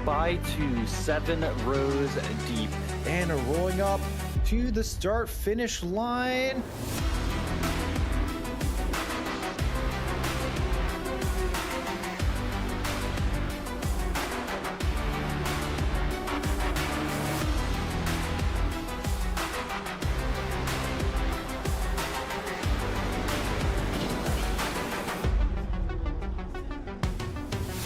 by 2, 7 rows deep, and rolling up to the start-finish line.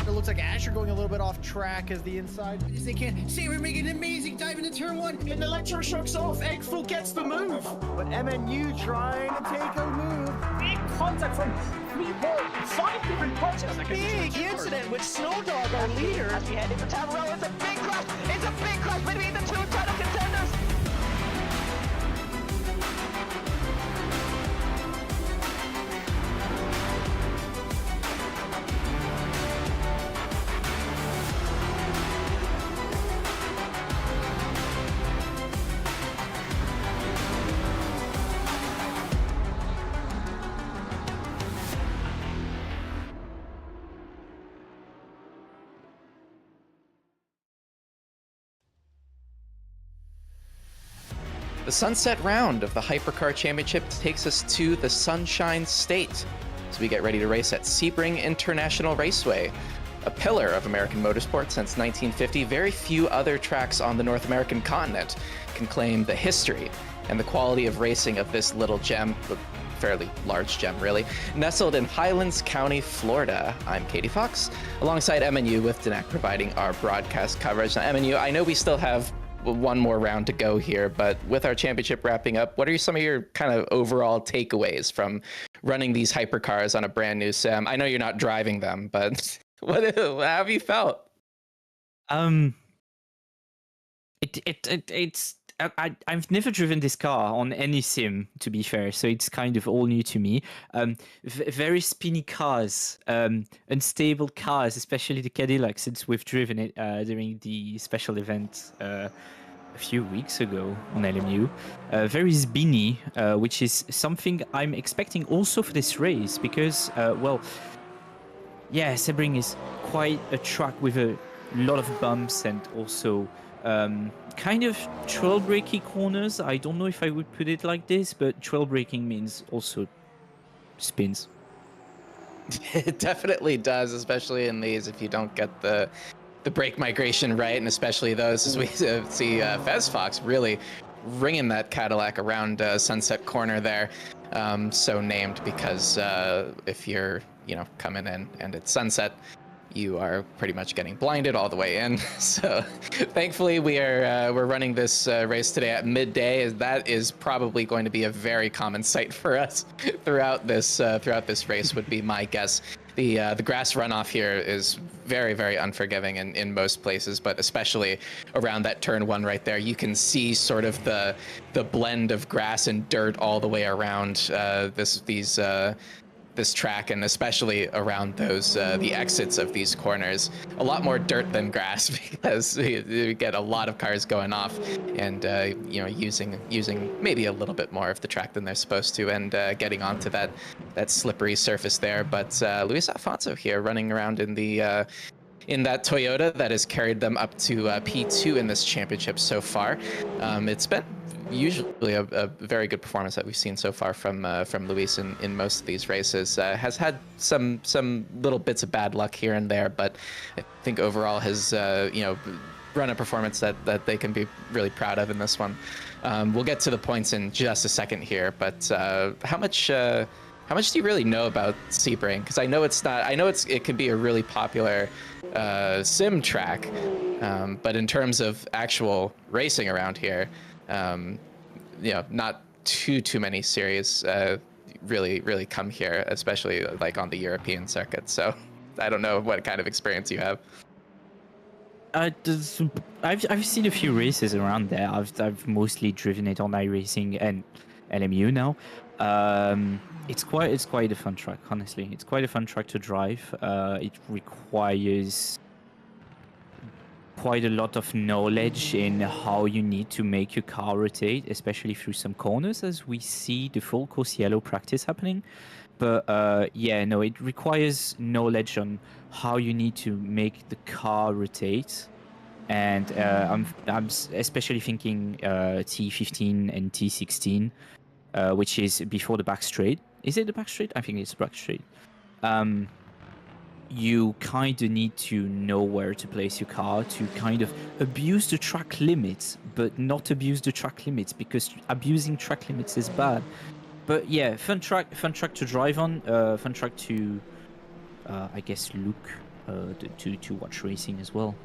It looks like Asher going a little bit off track as the inside as they can. Sebring making an amazing dive into turn 1, and electroshocks off. Eggful gets the move, but MNU trying to take a move. Big contact from 5 different punches. Big incident with Snowdog, our leader. As we head into town row, it's a big crash. It's a big crash between the two title contenders. The sunset round of the Hypercar Championship takes us to the Sunshine State as we get ready to race at Sebring International Raceway, a pillar of American motorsport since 1950. Very few other tracks on the North American continent can claim the history and the quality of racing of this little gem, a fairly large gem really, nestled in Highlands County, Florida. I'm Kady Fox, alongside MNU with Denak providing our broadcast coverage. Now MNU, I know we still have one more round to go here, but with our championship wrapping up, what are some of your kind of overall takeaways from running these hypercars on a brand new sim? I know you're not driving them, but how have you felt? I've never driven this car on any sim, to be fair, so it's kind of all new to me. Very spinny cars, unstable cars, especially the Cadillac, since we've driven it during the special event a few weeks ago on LMU. Very spinny, which is something I'm expecting also for this race, because, well, yeah, Sebring is quite a track with a lot of bumps and also kind of trail braking corners. I don't know if I would put it like this, but trail braking means also spins. It definitely does, especially in these if you don't get the brake migration right, and especially those as we see Fezfox really ringing that Cadillac around Sunset Corner there, so named because if you're coming in and it's sunset, you are pretty much getting blinded all the way in. So thankfully we're running this race today at midday, as that is probably going to be a very common sight for us throughout this race, would be my guess. The grass runoff here is very, very unforgiving in most places, but especially around that turn 1 right there. You can see sort of the blend of grass and dirt all the way around this track, and especially around those the exits of these corners. A lot more dirt than grass because you get a lot of cars going off and using maybe a little bit more of the track than they're supposed to, and getting onto that slippery surface there. But Luis Alfonso here running around in the in that Toyota that has carried them up to P2 in this championship so far. It's been usually a very good performance that we've seen so far from Luis in most of these races. Has had some little bits of bad luck here and there, but I think overall has run a performance that they can be really proud of in this one. We'll get to the points in just a second here, but how much do you really know about Sebring? Because I know it can be a really popular sim track, but in terms of actual racing around here, not too many series really come here, especially like on the European circuit. So I don't know what kind of experience you have. I've seen a few races around there. I've mostly driven it on iRacing and LMU now. It's quite a fun track, honestly. It's quite a fun track to drive. It requires quite a lot of knowledge in how you need to make your car rotate, especially through some corners, as we see the full course yellow practice happening. But it requires knowledge on how you need to make the car rotate. And especially thinking T15 and T16, which is before the back straight. Is it the back straight? I think it's the back straight. You kind of need to know where to place your car to kind of abuse the track limits, but not abuse the track limits, because abusing track limits is bad. But yeah, fun track to drive on, fun track to, I guess, look to watch racing as well.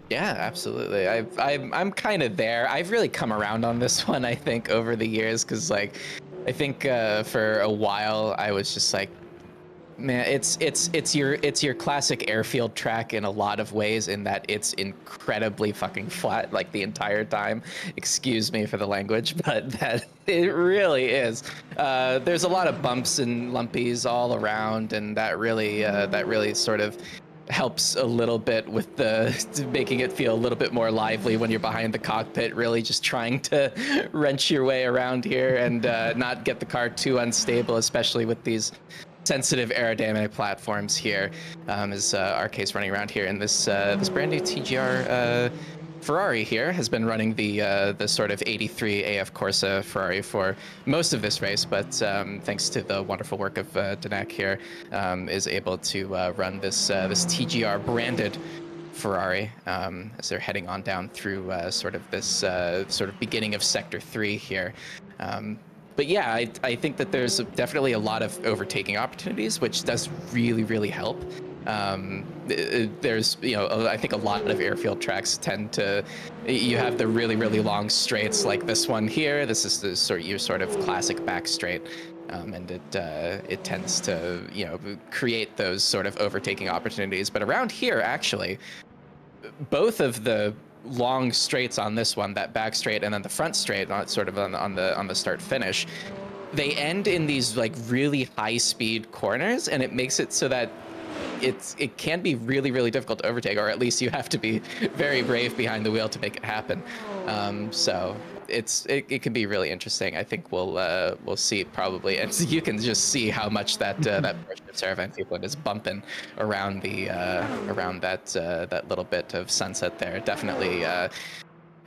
Yeah, absolutely. I'm kind of there. I've really come around on this one, I think, over the years, because like, I think for a while I was just like, man, it's your classic airfield track in a lot of ways, in that it's incredibly fucking flat like the entire time. Excuse me for the language, but that it really is. There's a lot of bumps and lumpies all around, and that really sort of helps a little bit with the making it feel a little bit more lively when you're behind the cockpit, really just trying to wrench your way around here and not get the car too unstable, especially with these sensitive aerodynamic platforms here. Is our case running around here in this brand new TGR Ferrari here has been running the sort of 83 AF Corsa Ferrari for most of this race, but thanks to the wonderful work of Denak here, is able to run this TGR branded Ferrari as they're heading on down through sort of this sort of beginning of Sector 3 here. But yeah, I think that there's definitely a lot of overtaking opportunities, which does really help. There's, I think a lot of airfield tracks tend to, you have the really long straights like this one here. This is your sort of classic back straight. And it tends to, create those sort of overtaking opportunities. But around here, actually, both of the long straights on this one, that back straight and then the front straight, sort of on the start finish, they end in these like really high speed corners, and it makes it so that it can be really difficult to overtake, or at least you have to be very brave behind the wheel to make it happen. So it can be really interesting. I think we'll see probably, and you can just see how much that portion of Saravan Field is bumping around the around that little bit of sunset there. Definitely.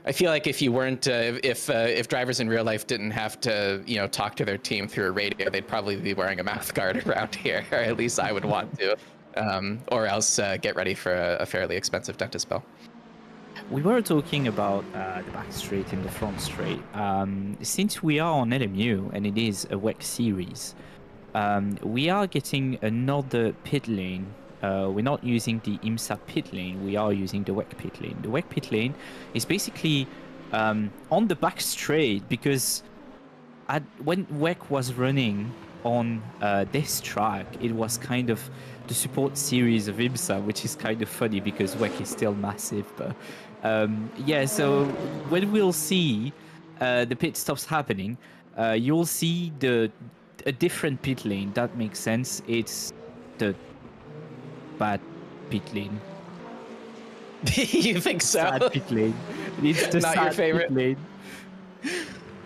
I feel like if you weren't, if drivers in real life didn't have to, talk to their team through a radio, they'd probably be wearing a mouth guard around here, or at least I would want to, or else get ready for a fairly expensive dentist bill. We were talking about the back straight and the front straight. Since we are on LMU and it is a WEC series, we are getting another pit lane. We're not using the IMSA pit lane, we are using the WEC pit lane. The WEC pit lane is basically on the back straight, because when WEC was running on this track, it was kind of the support series of IMSA, which is kind of funny because WEC is still massive. But yeah, so when we'll see the pit stops happening, you'll see a different pit lane. That makes sense. It's the bad pit lane. You think so? Sad pit lane. It's the Not sad your favorite pit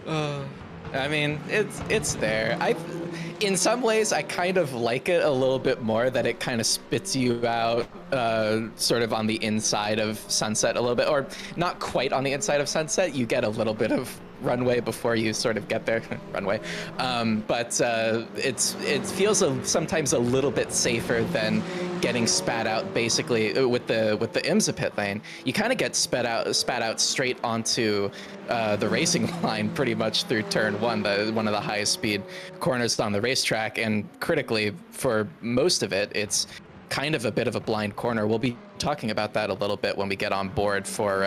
lane. I mean, it's there. In some ways, I kind of like it a little bit more, that it kind of spits you out sort of on the inside of Sunset a little bit, or not quite on the inside of Sunset. You get a little bit of runway before you sort of get there. Runway. But it feels sometimes a little bit safer than getting spat out basically with the IMSA pit lane. You kind of get spat out straight onto the racing line pretty much through turn one, one of the highest speed corners on the racetrack, and critically for most of it, it's kind of a bit of a blind corner. We'll be talking about that a little bit when we get on board for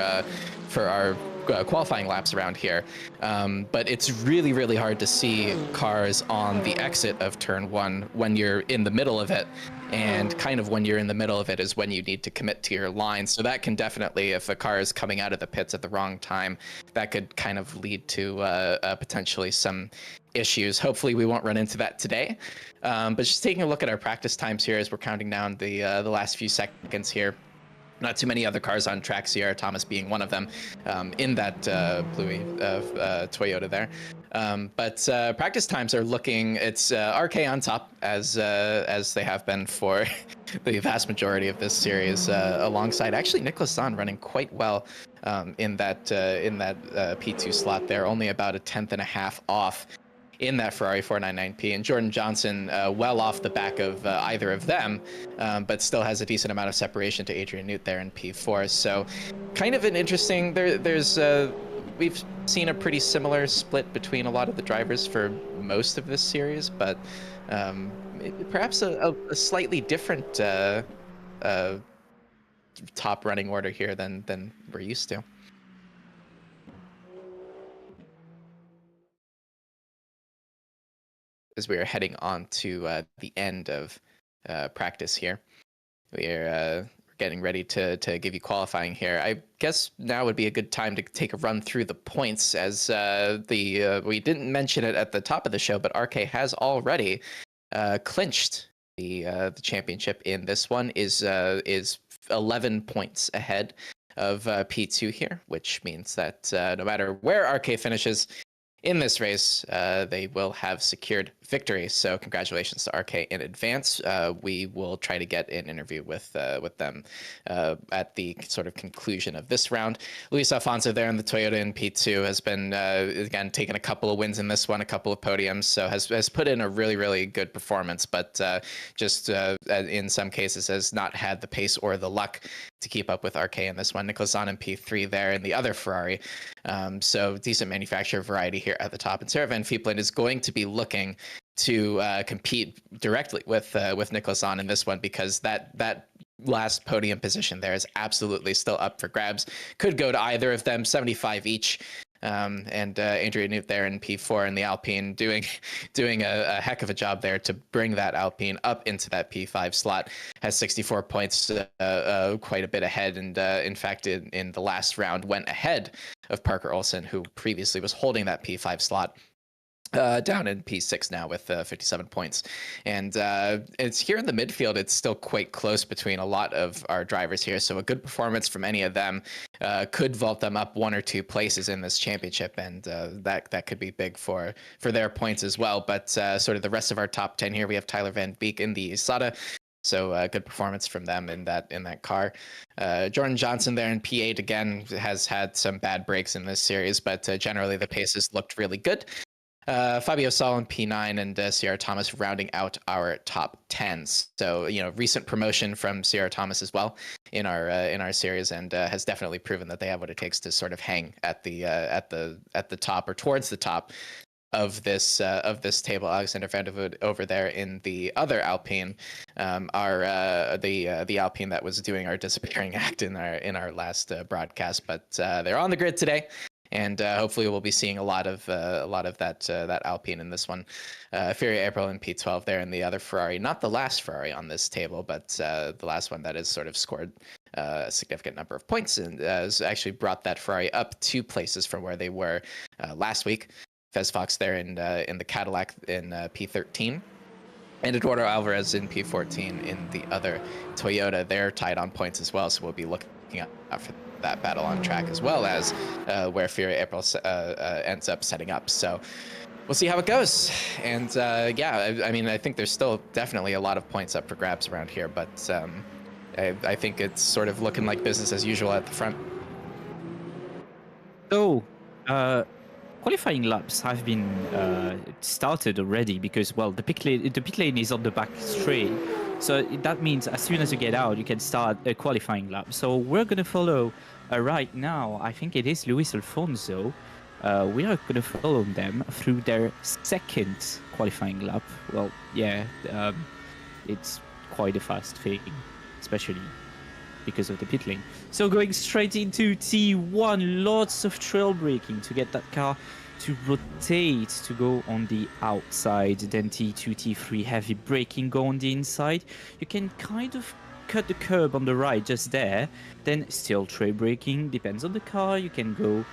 our qualifying laps around here. But it's really hard to see cars on the exit of turn one when you're in the middle of it, and kind of when you're in the middle of it is when you need to commit to your line. So that can definitely, if a car is coming out of the pits at the wrong time, that could kind of lead to potentially some issues. Hopefully we won't run into that today. But just taking a look at our practice times here as we're counting down the last few seconds here. not too many other cars on track, Sierra Thomas being one of them, in that bluey Toyota there. But practice times are looking, it's RK on top, as they have been for the vast majority of this series, alongside actually Nicholas Zahn running quite well in that P2 slot there, only about a tenth and a half off in that Ferrari 499P, and Jordan Johnson well off the back of either of them, but still has a decent amount of separation to Adrian Newt there in P4. So kind of an interesting, we've seen a pretty similar split between a lot of the drivers for most of this series, but perhaps a slightly different top running order here than we're used to. As we are heading on to the end of practice here, we're getting ready to give you qualifying here. I guess now would be a good time to take a run through the points, as we didn't mention it at the top of the show, but RK has already clinched the championship in this one. Is 11 points ahead of P2 here, which means that no matter where RK finishes in this race, they will have secured victory. So congratulations to RK in advance. We will try to get an interview with them at the sort of conclusion of this round. Luis Alfonso there in the Toyota in P2 has been, again, taking a couple of wins in this one, a couple of podiums, so has put in a really, really good performance, but just in some cases has not had the pace or the luck to keep up with RK in this one. Nicholas Zahn in P3 there in the other Ferrari. So decent manufacturer variety here at the top. And Sarah Van Fiepelen is going to be looking to compete directly with Nicholas Zahn in this one, because that last podium position there is absolutely still up for grabs. Could go to either of them, 75 each. And Adrian Newt there in P4 in the Alpine doing a heck of a job there to bring that Alpine up into that P5 slot. Has 64 points, quite a bit ahead, and in fact in the last round went ahead of Parker Olsen, who previously was holding that P5 slot. Down in P6 now with 57 points. And it's here in the midfield, it's still quite close between a lot of our drivers here. So a good performance from any of them could vault them up 1 or 2 places in this championship. And that could be big for their points as well. But sort of the rest of our top 10 here, we have Tyler Van Beek in the Sada. So good performance from them in that car. Jordan Johnson there in P8 again has had some bad breaks in this series, but generally the paces looked really good. Fabio Sol in P9 and Sierra Thomas rounding out our top 10s. So, recent promotion from Sierra Thomas as well in our series, and has definitely proven that they have what it takes to sort of hang at the top or towards the top of this table. Alexander Van der Voort over there in the other Alpine, the Alpine that was doing our disappearing act in our last broadcast, but they're on the grid today. And hopefully we'll be seeing a lot of that Alpine in this one. Fury April in P12 there in the other Ferrari, not the last Ferrari on this table, but the last one that has sort of scored a significant number of points, and has actually brought that Ferrari up 2 places from where they were last week. Fez Fox there in the Cadillac in P13. And Eduardo Alvarez in P14 in the other Toyota. They're tied on points as well, so we'll be looking out for that battle on track, as well as where Fury April ends up setting up. So we'll see how it goes. And I think there's still definitely a lot of points up for grabs around here, but I think it's sort of looking like business as usual at the front. So, qualifying laps have been started already, because, well, the pit lane is on the back straight. So that means as soon as you get out, you can start a qualifying lap. So we're going to follow right now, I think it is Luis Alfonso. We are going to follow them through their second qualifying lap. Well, yeah, it's quite a fast thing, especially because of the pit lane. So going straight into T1, lots of trail braking to get that car to rotate, to go on the outside. Then T2, T3, heavy braking, go on the inside. You can kind of cut the curb on the right just there. Then still trail braking, depends on the car. You can go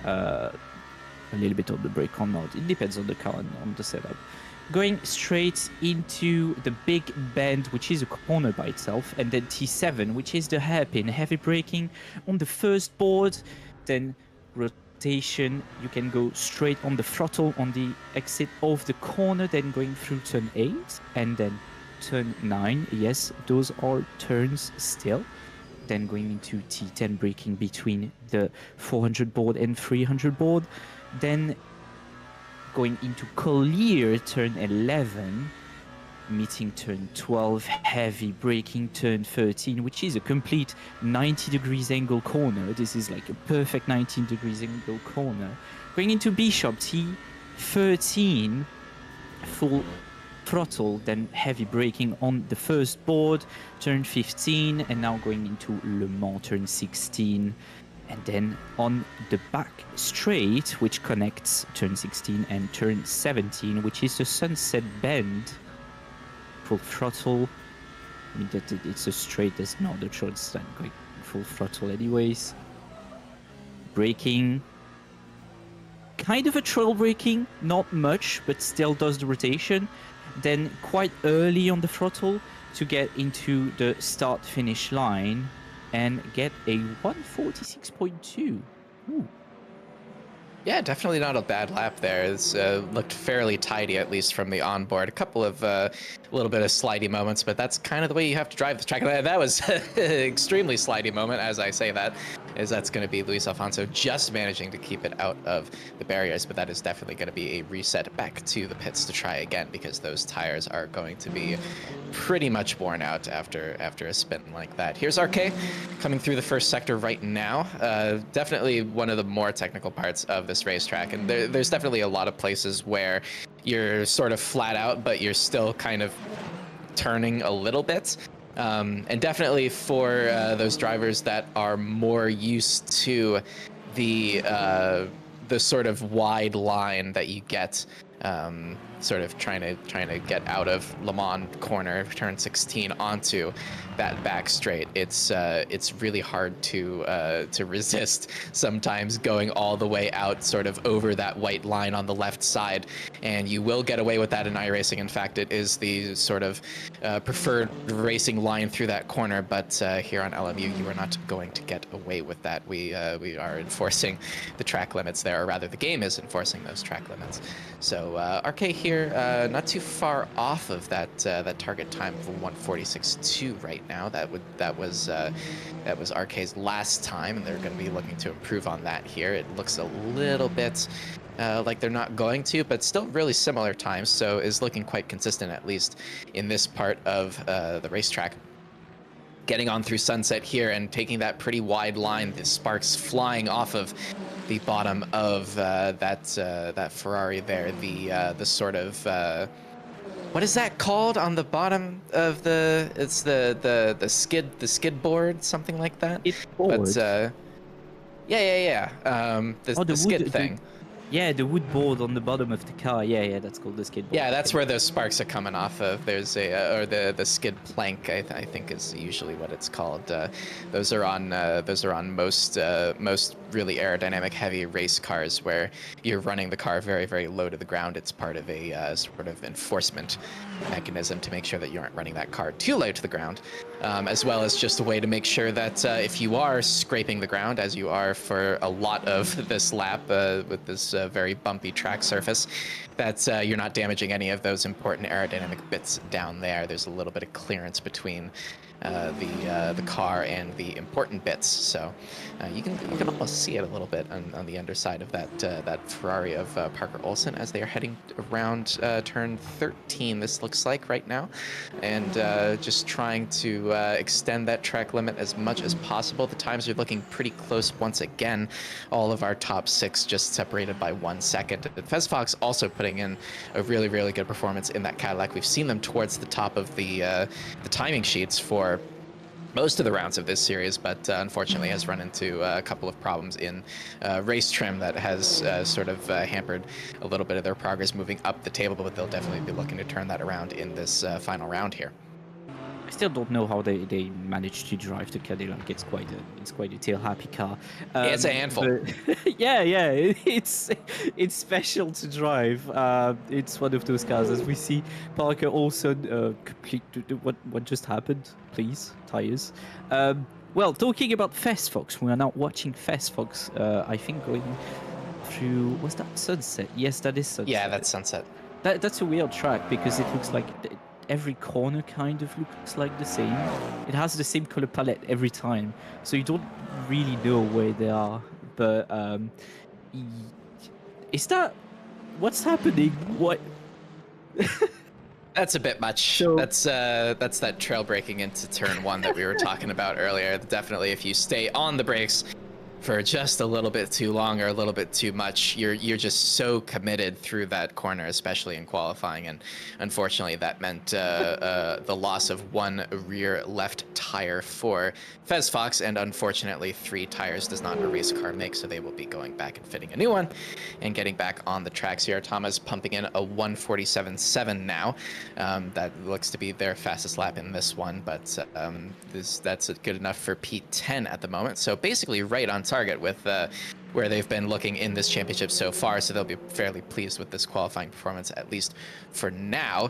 a little bit on the brake or not. It depends on the car and on the setup. going straight into the big bend, which is a corner by itself, and then T7, which is the hairpin. Heavy braking on the first board, then rotation. You can go straight on the throttle on the exit of the corner, then going through turn 8, and then turn 9. Yes, those are turns still. Then going into T10, braking between the 400 board and 300 board. Then going into clear turn 11, meeting turn 12, heavy braking turn 13, which is a complete 90 degrees angle corner. This is like a perfect 19 degrees angle corner. Going into Bishop T13, full throttle, then heavy braking on the first board, turn 15, and now going into Le Mans turn 16. And then on the back straight, which connects turn 16 and turn 17, which is the sunset bend, full throttle. I mean, that it's a straight, there's no other choice than going full throttle anyways. Braking. Kind of a trail braking, not much, but still does the rotation. Then quite early on the throttle to get into the start-finish line and get a 146.2. Ooh. Yeah, definitely not a bad lap there. It's looked fairly tidy, at least from the onboard. A couple of a little bit of slidey moments, but that's kind of the way you have to drive the track. That was extremely slidey moment, as I say that, is that's going to be Luis Alfonso just managing to keep it out of the barriers, but that is definitely going to be a reset back to the pits to try again, because those tires are going to be pretty much worn out after a spin like that. Here's RK coming through the first sector right now. Definitely one of the more technical parts of this racetrack, and there's definitely a lot of places where you're sort of flat out, but you're still kind of turning a little bit. And definitely for those drivers that are more used to the sort of wide line that you get, sort of trying to get out of Le Mans corner, turn 16 onto that back straight. It's really hard to resist sometimes going all the way out, sort of over that white line on the left side, and you will get away with that in iRacing. In fact, it is the sort of preferred racing line through that corner, but here on LMU, you are not going to get away with that. We are enforcing the track limits there, or rather, the game is enforcing those track limits. So RK here, not too far off of that target time of 146.2 right now. That was RK's last time, and they're going to be looking to improve on that here. It looks a little bit like they're not going to, but still really similar times, so is looking quite consistent, at least in this part of the racetrack. Getting on through Sunset here and taking that pretty wide line, the sparks flying off of the bottom of that Ferrari there. The sort of what is that called on the bottom of the? It's the skid board, something like that. It's board. But yeah. The skid thing. Yeah, the wood board on the bottom of the car. Yeah, that's called the skid board. Yeah, that's where those sparks are coming off of. There's or the skid plank, I think is usually what it's called. Those are on most really aerodynamic heavy race cars where you're running the car very, very low to the ground. It's part of a sort of enforcement mechanism to make sure that you aren't running that car too low to the ground, as well as just a way to make sure that if you are scraping the ground, as you are for a lot of this lap with this very bumpy track surface, that you're not damaging any of those important aerodynamic bits down there. There's a little bit of clearance between the car and the important bits, so you can almost see it a little bit on the underside of that Ferrari of Parker Olsen as they are heading around turn 13. This looks like right now, and just trying to extend that track limit as much as possible. The times are looking pretty close once again. All of our top 6 just separated by 1 second. Fesfox also putting in a really, really good performance in that Cadillac. We've seen them towards the top of the timing sheets for most of the rounds of this series, but unfortunately has run into a couple of problems in race trim that has sort of hampered a little bit of their progress moving up the table, but they'll definitely be looking to turn that around in this final round here. I still don't know how they managed to drive the Cadillac. It's quite a tail-happy car. It's a handful. But yeah, it's special to drive. It's one of those cars, as we see. Parker also complete. What just happened? Please, tires. Well, talking about Fast Fox, we are now watching Fast Fox. I think going through. Was that Sunset? Yes, that is Sunset. Yeah, that's Sunset. That's a weird track because it looks like every corner kind of looks like the same. It has the same color palette every time, so you don't really know where they are. But is that what's happening? What? That's a bit much. So- That's that trail braking into turn 1 that we were talking about earlier. Definitely, if you stay on the brakes for just a little bit too long or a little bit too much, you're just so committed through that corner, especially in qualifying, and unfortunately that meant the loss of 1 rear left tire for Fez Fox, and unfortunately 3 tires does not a race car make, so they will be going back and fitting a new one and getting back on the tracks here. Thomas pumping in a 1:47.7 now. That looks to be their fastest lap in this one, but that's good enough for P10 at the moment, so basically right on target with where they've been looking in this championship so far, so they'll be fairly pleased with this qualifying performance, at least for now.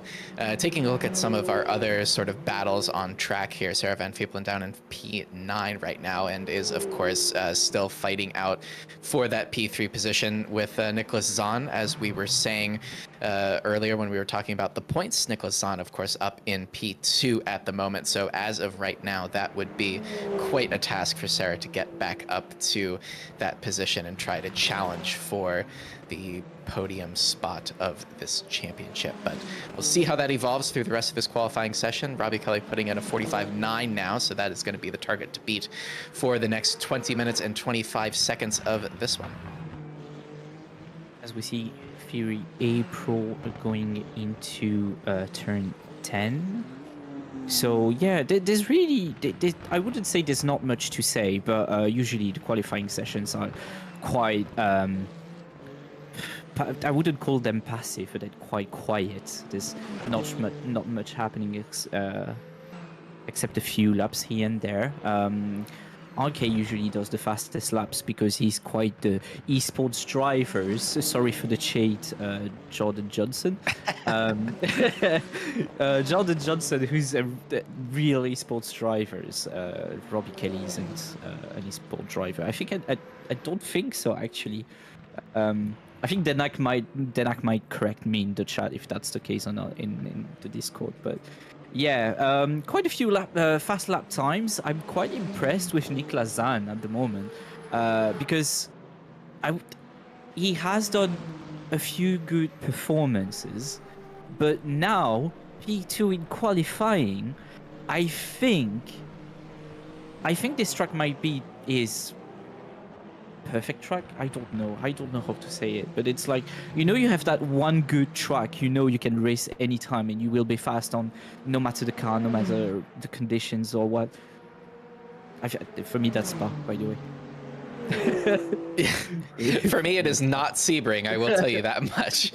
Taking a look at some of our other sort of battles on track here, Sarah Van Fiepelen down in P9 right now, and is, of course, still fighting out for that P3 position with Nicholas Zahn, as we were saying earlier when we were talking about the points. Nicholas Zahn, of course, up in P2 at the moment, so as of right now, that would be quite a task for Sarah to get back up to that position and try to challenge for the podium spot of this championship. But we'll see how that evolves through the rest of this qualifying session. Robbie Kelly putting in a 45.9 now, so that is going to be the target to beat for the next 20 minutes and 25 seconds of this one. As we see Fury April going into turn 10. So yeah, there's really, I wouldn't say there's not much to say, but usually the qualifying sessions are quite, I wouldn't call them passive, but they're quite quiet. There's not much happening except a few laps here and there. RK usually does the fastest laps because he's quite the esports drivers. Sorry for the cheat, Jordan Johnson. Jordan Johnson, who's a real esports drivers. Robbie Kelly isn't an esports driver. I think I don't think so, actually. I think Denak might correct me in the chat if that's the case or not in the Discord, but. Yeah, quite a few fast lap times. I'm quite impressed with Niklas Zahn at the moment because he has done a few good performances, but now P2 in qualifying, I think this track might be his perfect track. I don't know how to say it, but it's like, you have that one good track, you can race anytime and you will be fast on no matter the car, no matter the conditions or what. For me, that's Spa, by the way. For me, it is not Sebring, I will tell you that much.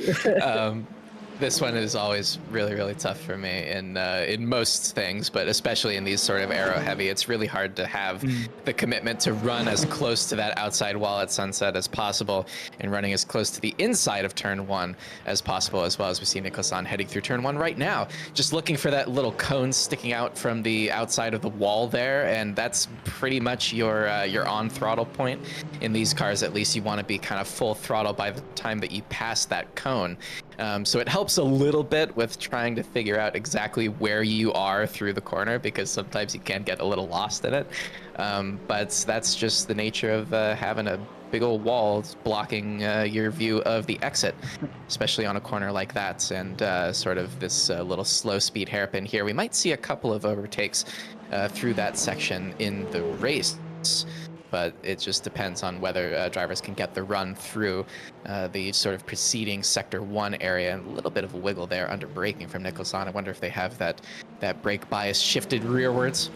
This one is always really, really tough for me in most things, but especially in these sort of aero heavy, it's really hard to have the commitment to run as close to that outside wall at Sunset as possible and running as close to the inside of turn 1 as possible, as well as we see Nicholas on heading through turn 1 right now, just looking for that little cone sticking out from the outside of the wall there, and that's pretty much your on throttle point. In these cars, at least, you want to be kind of full throttle by the time that you pass that cone. So it helps a little bit with trying to figure out exactly where you are through the corner, because sometimes you can get a little lost in it. But that's just the nature of having a big old wall blocking your view of the exit, especially on a corner like that, and sort of this little slow speed hairpin here. We might see a couple of overtakes through that section in the race, but it just depends on whether drivers can get the run through the sort of preceding Sector 1 area. And a little bit of a wiggle there under braking from Nicholas on. I wonder if they have that brake bias shifted rearwards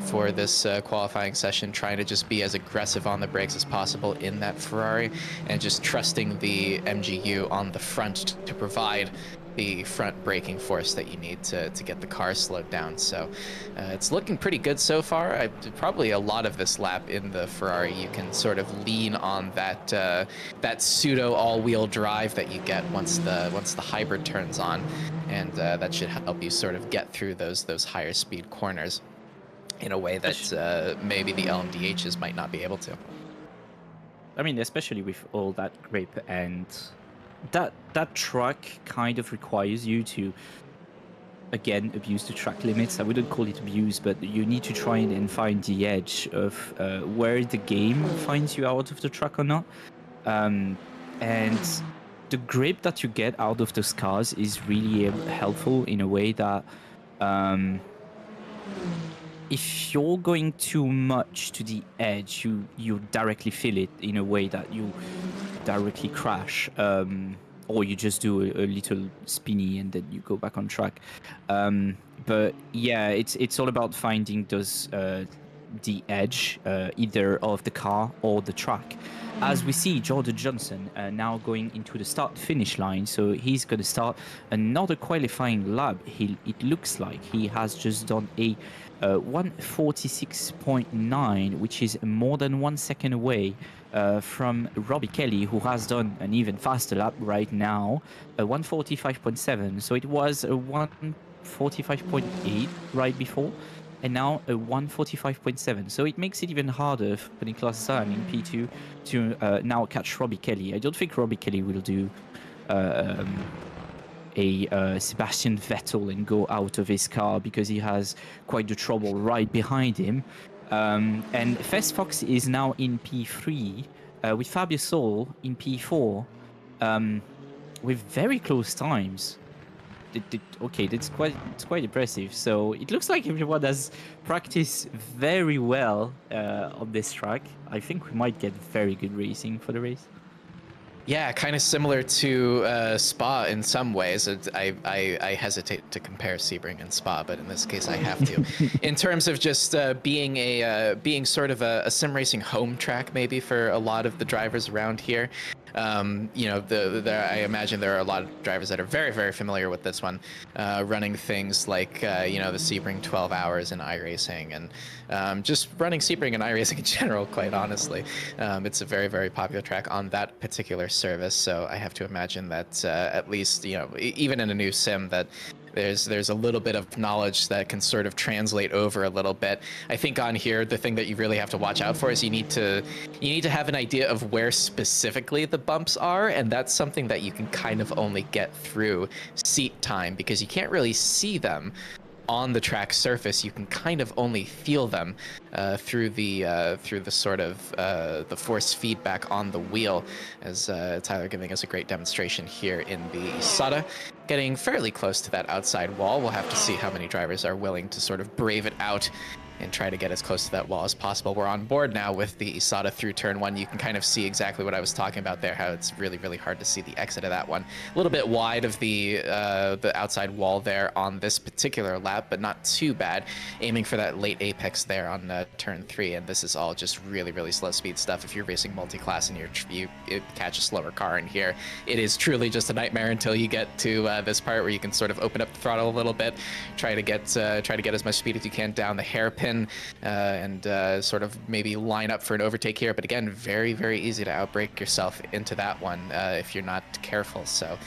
for this qualifying session, trying to just be as aggressive on the brakes as possible in that Ferrari, and just trusting the MGU on the front to provide the front braking force that you need to get the car slowed down. So it's looking pretty good so far. Probably a lot of this lap in the Ferrari, you can sort of lean on that that pseudo all-wheel drive that you get once the hybrid turns on, and that should help you sort of get through those higher speed corners in a way that maybe the LMDHs might not be able to. I mean, especially with all that grip, and that track kind of requires you to, again, abuse the track limits. I wouldn't call it abuse, but you need to try and find the edge of where the game finds you out of the track or not. And the grip that you get out of those cars is really helpful in a way that if you're going too much to the edge, you directly feel it in a way that you directly crash, or you just do a little spinny and then you go back on track. But yeah, it's all about finding those the edge, either of the car or the track. As we see Jordan Johnson now going into the start-finish line, so he's going to start another qualifying lap. It looks like he has just done a 1:46.9, which is more than 1 second away from Robbie Kelly, who has done an even faster lap right now, a 1:45.7. So it was a 1:45.8 right before, and now a 1:45.7. So it makes it even harder for Niklas Zahn in P2 to now catch Robbie Kelly. I don't think Robbie Kelly will do Sebastian Vettel and go out of his car, because he has quite the trouble right behind him. And Fox is now in P3 with Fabio Sol in P4 with very close times. Okay, it's quite impressive. So it looks like everyone has practiced very well on this track. I think we might get very good racing for the race. Yeah, kind of similar to Spa in some ways. I hesitate to compare Sebring and Spa, but in this case I have to. In terms of just being sort of a sim racing home track, maybe for a lot of the drivers around here. You know, I imagine there are a lot of drivers that are very, very familiar with this one, running things like, you know, the Sebring 12 hours in iRacing, and just running Sebring and iRacing in general, quite honestly. It's a very, very popular track on that particular service, so I have to imagine that at least, you know, even in a new sim, that there's a little bit of knowledge that can sort of translate over a little bit. I think on here, the thing that you really have to watch out for is you need to have an idea of where specifically the bumps are, and that's something that you can kind of only get through seat time, because you can't really see them on the track surface. You can kind of only feel them through the sort of the force feedback on the wheel, as Tyler giving us a great demonstration here in the ISATA, getting fairly close to that outside wall. We'll have to see how many drivers are willing to sort of brave it out and try to get as close to that wall as possible. We're on board now with the ISATA through turn one. You can kind of see exactly what I was talking about there, how it's really, really hard to see the exit of that one. A little bit wide of the outside wall there on this particular lap, but not too bad. Aiming for that late apex there on turn 3, and this is all just really, really slow speed stuff. If you're racing multi-class and you catch a slower car in here, it is truly just a nightmare until you get to this part where you can sort of open up the throttle a little bit, try to get as much speed as you can down the hairpin, and sort of maybe line up for an overtake here. But again, very, very easy to outbrake yourself into that one if you're not careful. So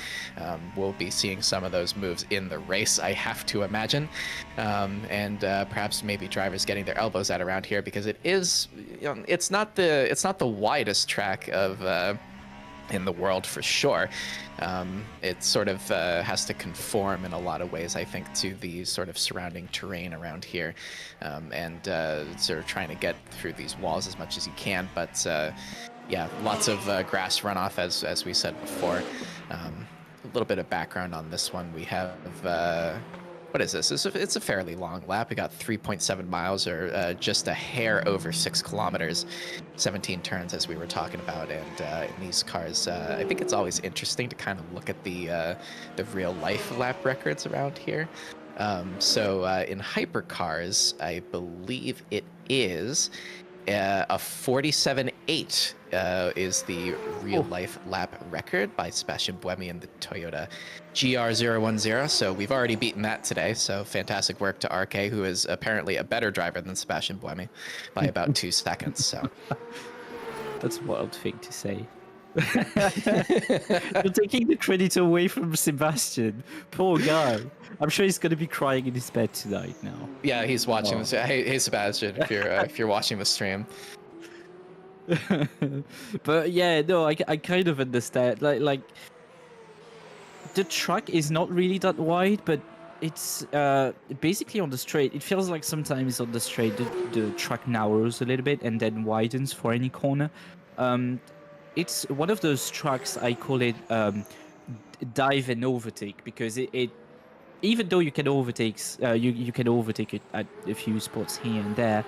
we'll be seeing some of those moves in the race, I have to imagine, and perhaps maybe drivers getting their elbows out around here, because it is, you know, it's not the widest track of in the world for sure. It sort of has to conform in a lot of ways, I think, to the sort of surrounding terrain around here, and sort of trying to get through these walls as much as you can. But yeah, lots of grass runoff, as we said before. A little bit of background on this one. We have what is this? It's a fairly long lap. We got 3.7 miles, or just a hair over 6 kilometers, 17 turns, as we were talking about. And in these cars, I think it's always interesting to kind of look at the real life lap records around here. So in hypercars, I believe it is a 47.8 is the real-life lap record by Sebastian Buemi in the Toyota GR010. So we've already beaten that today. So fantastic work to RK, who is apparently a better driver than Sebastian Buemi by about 2 seconds. So That's a wild thing to say. You're taking the credit away from Sebastian. Poor guy. I'm sure he's gonna be crying in his bed tonight now. yeah, he's watching this. Hey, Sebastian, if you're watching the stream. But yeah, no, I kind of understand. Like the track is not really that wide, but it's basically on the straight. It feels like sometimes on the straight the track narrows a little bit and then widens for any corner. It's one of those tracks, I call it dive and overtake, because it even though you can overtake you can overtake it at a few spots here and there.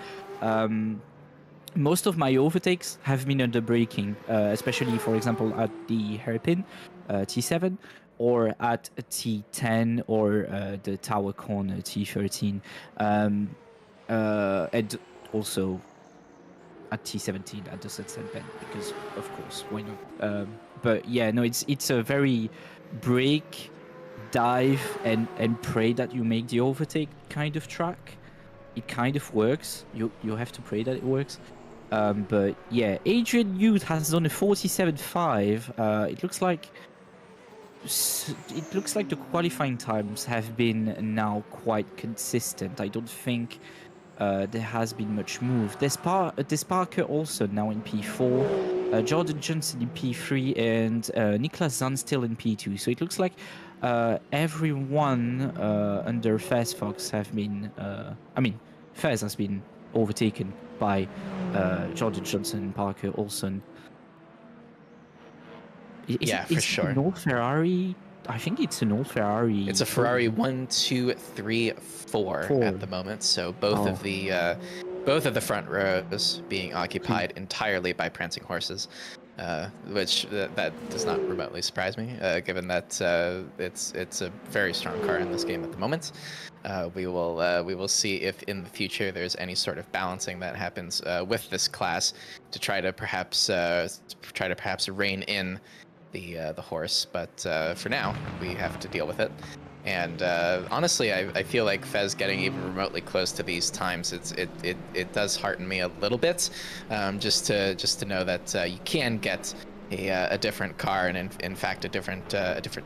Most of my overtakes have been under braking, especially, for example, at the hairpin, T7, or at T10, or the tower corner, T13, and also at T17 at the sunset bend, because of course, why not? But yeah, no, it's a very brake, dive, and pray that you make the overtake kind of track. It kind of works. You have to pray that it works. But yeah, Adrian Youth has done a 47.5. It looks like the qualifying times have been now quite consistent. I don't think there has been much move. There's Parker also now in P4, Jordan Johnson in P3, and Niklas Zahn still in P2. So it looks like everyone under Fox have been. Fez has been overtaken by Jordan Johnson and Parker Olsen. For sure. An old Ferrari. I think it's an old Ferrari. It's a Ferrari 1, 2, 3, 4 at the moment. So both of the front rows being occupied entirely by prancing horses, which that does not remotely surprise me, given that it's a very strong car in this game at the moment. We will see if in the future there's any sort of balancing that happens with this class to try to perhaps rein in the horse, but for now we have to deal with it. And honestly, I feel like Fez getting even remotely close to these times, it does hearten me a little bit, just to know that you can get a different car, and in fact a different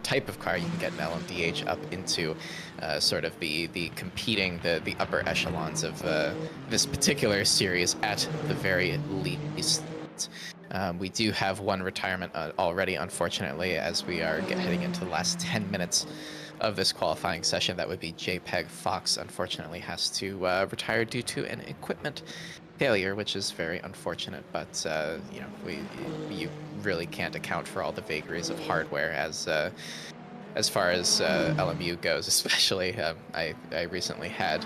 type of car. You can get an LMDH up into sort of the competing the upper echelons of this particular series at the very least. We do have one retirement already, unfortunately, as we are heading into the last 10 minutes of this qualifying session. That would be JPEG Fox. Unfortunately, has to retire due to an equipment failure, which is very unfortunate. But you really can't account for all the vagaries of hardware as far as LMU goes, especially. I recently had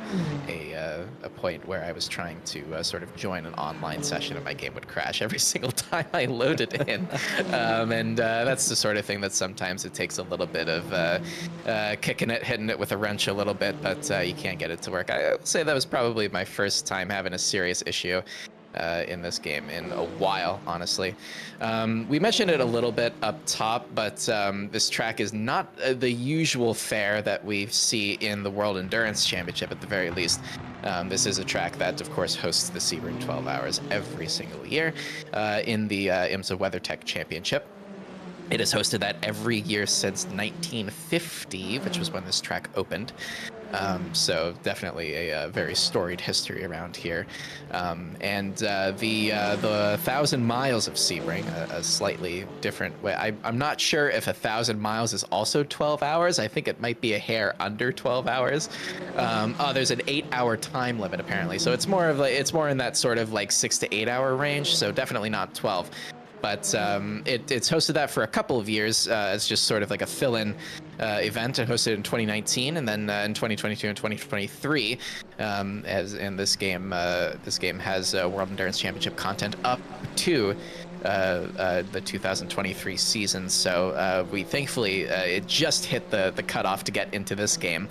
a point where I was trying to sort of join an online session and my game would crash every single time I loaded in. And that's the sort of thing that sometimes it takes a little bit of kicking it, hitting it with a wrench a little bit, but you can't get it to work. I would say that was probably my first time having a serious issue in this game in a while, honestly. We mentioned it a little bit up top, but this track is not the usual fare that we see in the World Endurance Championship, at the very least. This is a track that, of course, hosts the Sebring 12 Hours every single year in the IMSA WeatherTech Championship. It has hosted that every year since 1950, which was when this track opened. So definitely a very storied history around here. And the 1,000 miles of Sebring, a slightly different way. I'm not sure if 1,000 miles is also 12 hours. I think it might be a hair under 12 hours. There's an 8-hour time limit apparently. So it's more in that sort of like 6 to 8 hour range. So definitely not 12. But it's hosted that for a couple of years as just sort of like a fill-in event. It hosted in 2019, and then in 2022 and 2023, as in this game has World Endurance Championship content up to the 2023 season. So we thankfully it just hit the cutoff to get into this game.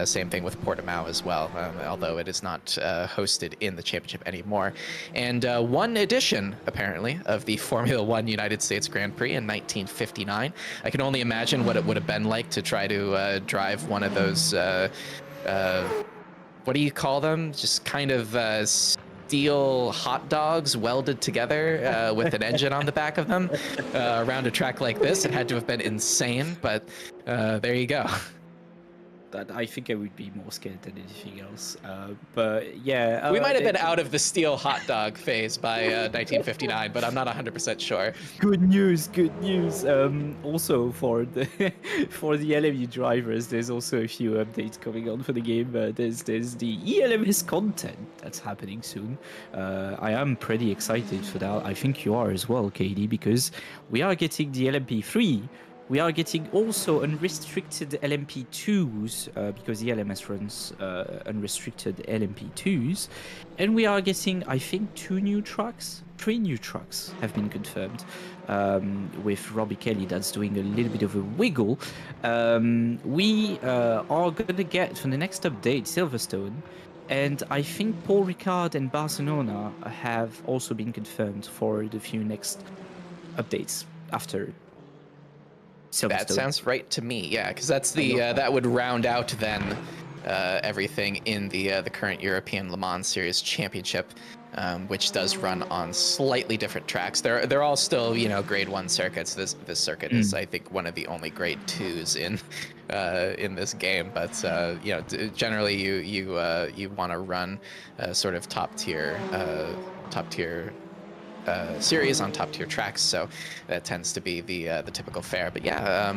Same thing with Portimao as well, although it is not hosted in the championship anymore. And one edition, apparently, of the Formula One United States Grand Prix in 1959. I can only imagine what it would have been like to try to drive one of those, what do you call them? Just kind of steel hot dogs welded together with an engine on the back of them around a track like this. It had to have been insane, but there you go. That I think I would be more scared than anything else. But yeah, we might have been out of the steel hot dog phase by 1959, but I'm not 100% sure. Good news, good news. Also for the for the LMU drivers, there's also a few updates coming on for the game. There's the ELMS content that's happening soon. I am pretty excited for that. I think you are as well, Kady, because we are getting the LMP3. We are getting also unrestricted LMP2s because the LMS runs unrestricted LMP2s. And we are getting, I think, 3 new trucks have been confirmed with Robbie Kelly that's doing a little bit of a wiggle. We are going to get, for the next update, Silverstone. And I think Paul Ricard and Barcelona have also been confirmed for the few next updates after That sounds right to me, yeah, because that's the that would round out then everything in the current European Le Mans Series Championship, which does run on slightly different tracks. They're all still, you know, Grade 1 circuits. This circuit is, I think, one of the only Grade 2s in this game. But you know, generally you want to run sort of top tier series on top tier tracks, so that tends to be the typical fare. But yeah,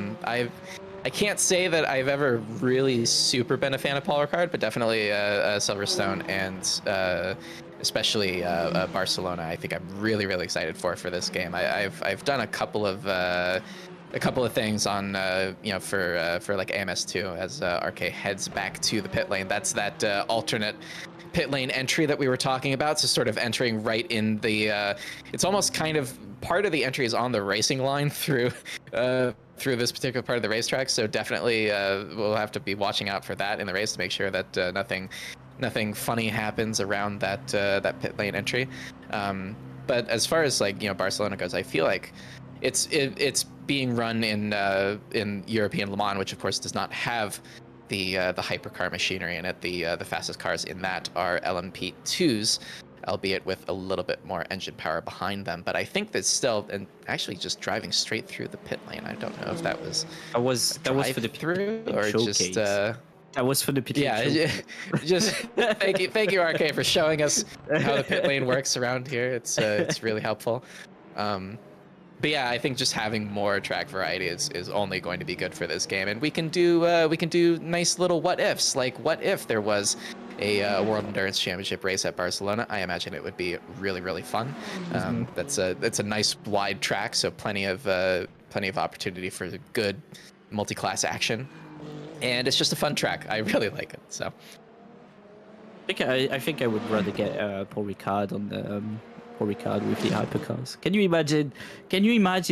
I can't say that I've ever really super been a fan of Paul Ricard, but definitely Silverstone and especially Barcelona. I think I'm really excited for this game. I've done a couple of things on you know, for like AMS2 as RK heads back to the pit lane. That's that alternate pit lane entry that we were talking about, so sort of entering right in the it's almost kind of part of the entry is on the racing line through this particular part of the racetrack, so definitely we'll have to be watching out for that in the race to make sure that nothing funny happens around that that pit lane entry. But as far as, like, you know, Barcelona goes, I feel like it's being run in European Le Mans, which of course does not have the hypercar machinery in it. The fastest cars in that are LMP2s, albeit with a little bit more engine power behind them. But I think that's still, and actually just driving straight through the pit lane. I don't know if that was for the through or showcase. just That was for the pit lane. yeah. Just thank you RK for showing us how the pit lane works around here. It's really helpful. But yeah, I think just having more track variety is only going to be good for this game, and we can do nice little what ifs. Like, what if there was a World Endurance Championship race at Barcelona? I imagine it would be really fun. That's a nice wide track, so plenty of opportunity for good multi-class action, and it's just a fun track. I really like it. So I think I would rather get Paul Ricard on the. Ricard with the hypercars. Can you imagine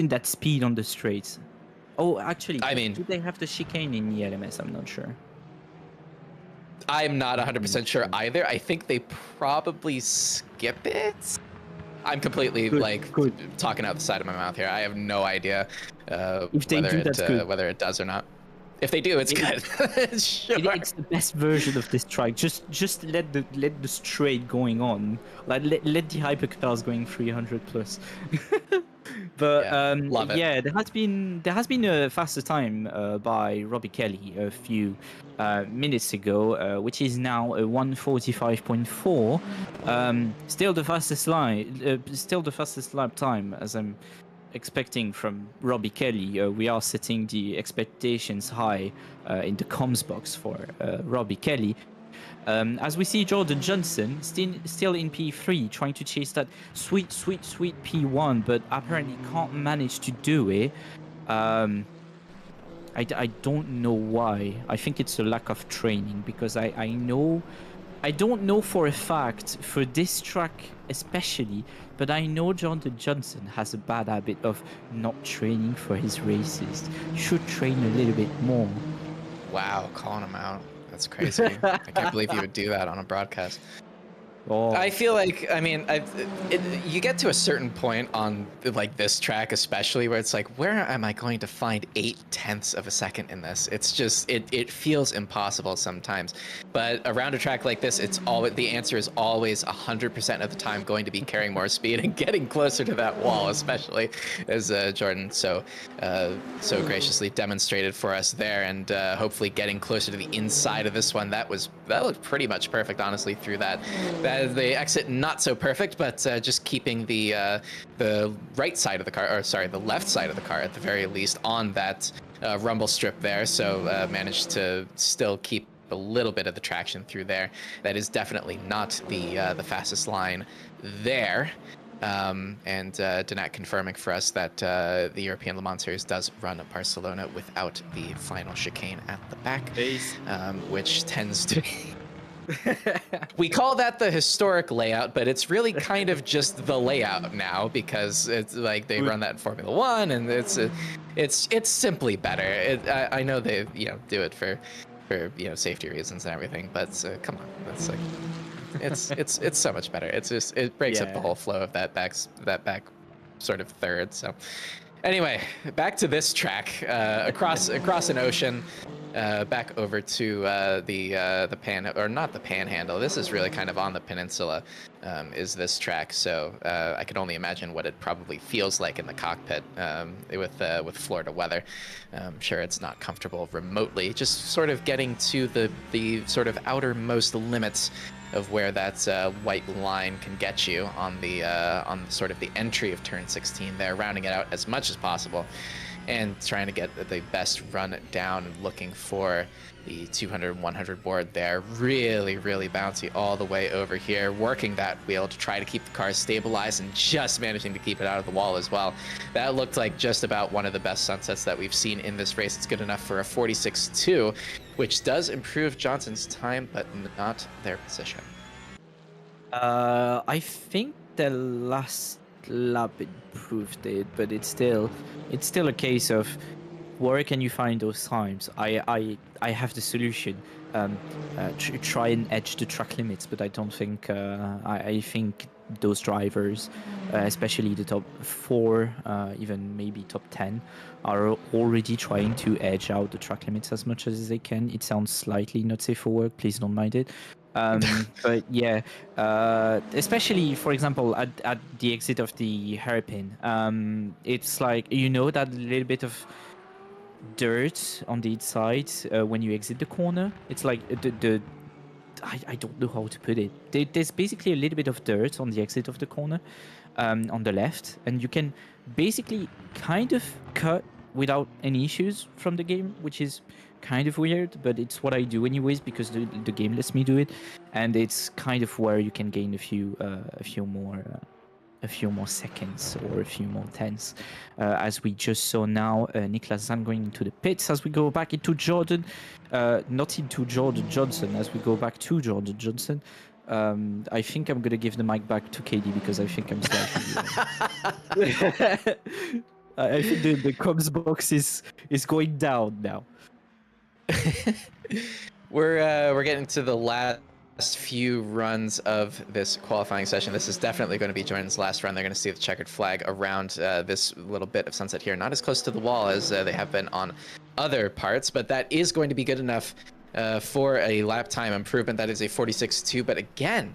that speed on the straights? Oh, actually, I mean, do they have the chicane in the LMS? I'm not sure. I'm not 100% sure either. I think they probably skip it. I'm completely talking out the side of my mouth here. I have no idea whether it does or not. If they do, it's good. Sure. It's the best version of this track. Just let the straight going on. Like let the hypercars going 300 plus. But love it. Yeah, there has been a faster time by Robbie Kelly a few minutes ago, which is now a 1:45.4. Still the fastest lap time, as I'm expecting from Robbie Kelly. We are setting the expectations high in the comms box for Robbie Kelly. As we see Jordan Johnson still in P3, trying to chase that sweet P1, but apparently can't manage to do it. I don't know why. I think it's a lack of training, because I know I don't know for a fact for this track especially, but I know Jonathan Johnson has a bad habit of not training for his races. He should train a little bit more. Wow, calling him out. That's crazy. I can't believe you would do that on a broadcast. Oh. I feel like, I mean, you get to a certain point on like this track, especially where it's like, where am I going to find 0.8 of a second in this? It's just, it feels impossible sometimes. But around a track like this, it's always, the answer is always 100% of the time going to be carrying more speed and getting closer to that wall, especially as Jordan so graciously demonstrated for us there, and hopefully getting closer to the inside of this one. That looked pretty much perfect, honestly, through that. The exit not so perfect, but just keeping the right side of the car, or sorry, the left side of the car at the very least on that rumble strip there. So managed to still keep a little bit of the traction through there. That is definitely not the fastest line there. And Denak confirming for us that the European Le Mans Series does run at Barcelona without the final chicane at the back, which tends to we call that the historic layout, but it's really kind of just the layout now, because it's like they run that in Formula One, and it's simply better. I know they do it for safety reasons and everything, but come on, that's like it's so much better. It's just, it breaks up the whole flow of that back sort of third. So anyway, back to this track, across an ocean. Back over to the not the panhandle. This is really kind of on the peninsula, is this track. So I can only imagine what it probably feels like in the cockpit with Florida weather. I'm sure it's not comfortable remotely. Just sort of getting to the sort of outermost limits of where that white line can get you on the sort of the entry of turn 16 there, rounding it out as much as possible, and trying to get the best run down and looking for the 200 100 board there. Really bouncy all the way over here, working that wheel to try to keep the car stabilized and just managing to keep it out of the wall as well. That looked like just about one of the best sunsets that we've seen in this race. It's good enough for a 46.2, which does improve Johnson's time, but not their position. I think the last lap improved it, but it's still a case of where can you find those times. I have the solution. Try and edge the track limits, but I don't think I think those drivers, especially the top 4, even maybe top 10, are already trying to edge out the track limits as much as they can. It sounds slightly not safe for work, please don't mind it. But yeah, especially for example at the exit of the hairpin, it's like that little bit of dirt on the inside when you exit the corner. It's like I don't know how to put it. There's basically a little bit of dirt on the exit of the corner, on the left, and you can basically kind of cut without any issues from the game, which is kind of weird, but it's what I do anyways because the game lets me do it, and it's kind of where you can gain a few more seconds or a few more tenths, as we just saw now. Niklas Zahn going into the pits as we go back into Jordan, not into Jordan Johnson, as we go back to Jordan Johnson. I think I'm gonna give the mic back to Kady because I think I'm slightly. I think the comms box is going down now. We're getting to the last few runs of this qualifying session. This is definitely going to be Jordan's last run. They're going to see the checkered flag around this little bit of sunset here, not as close to the wall as they have been on other parts, but that is going to be good enough for a lap time improvement. That is a 46.2, but again,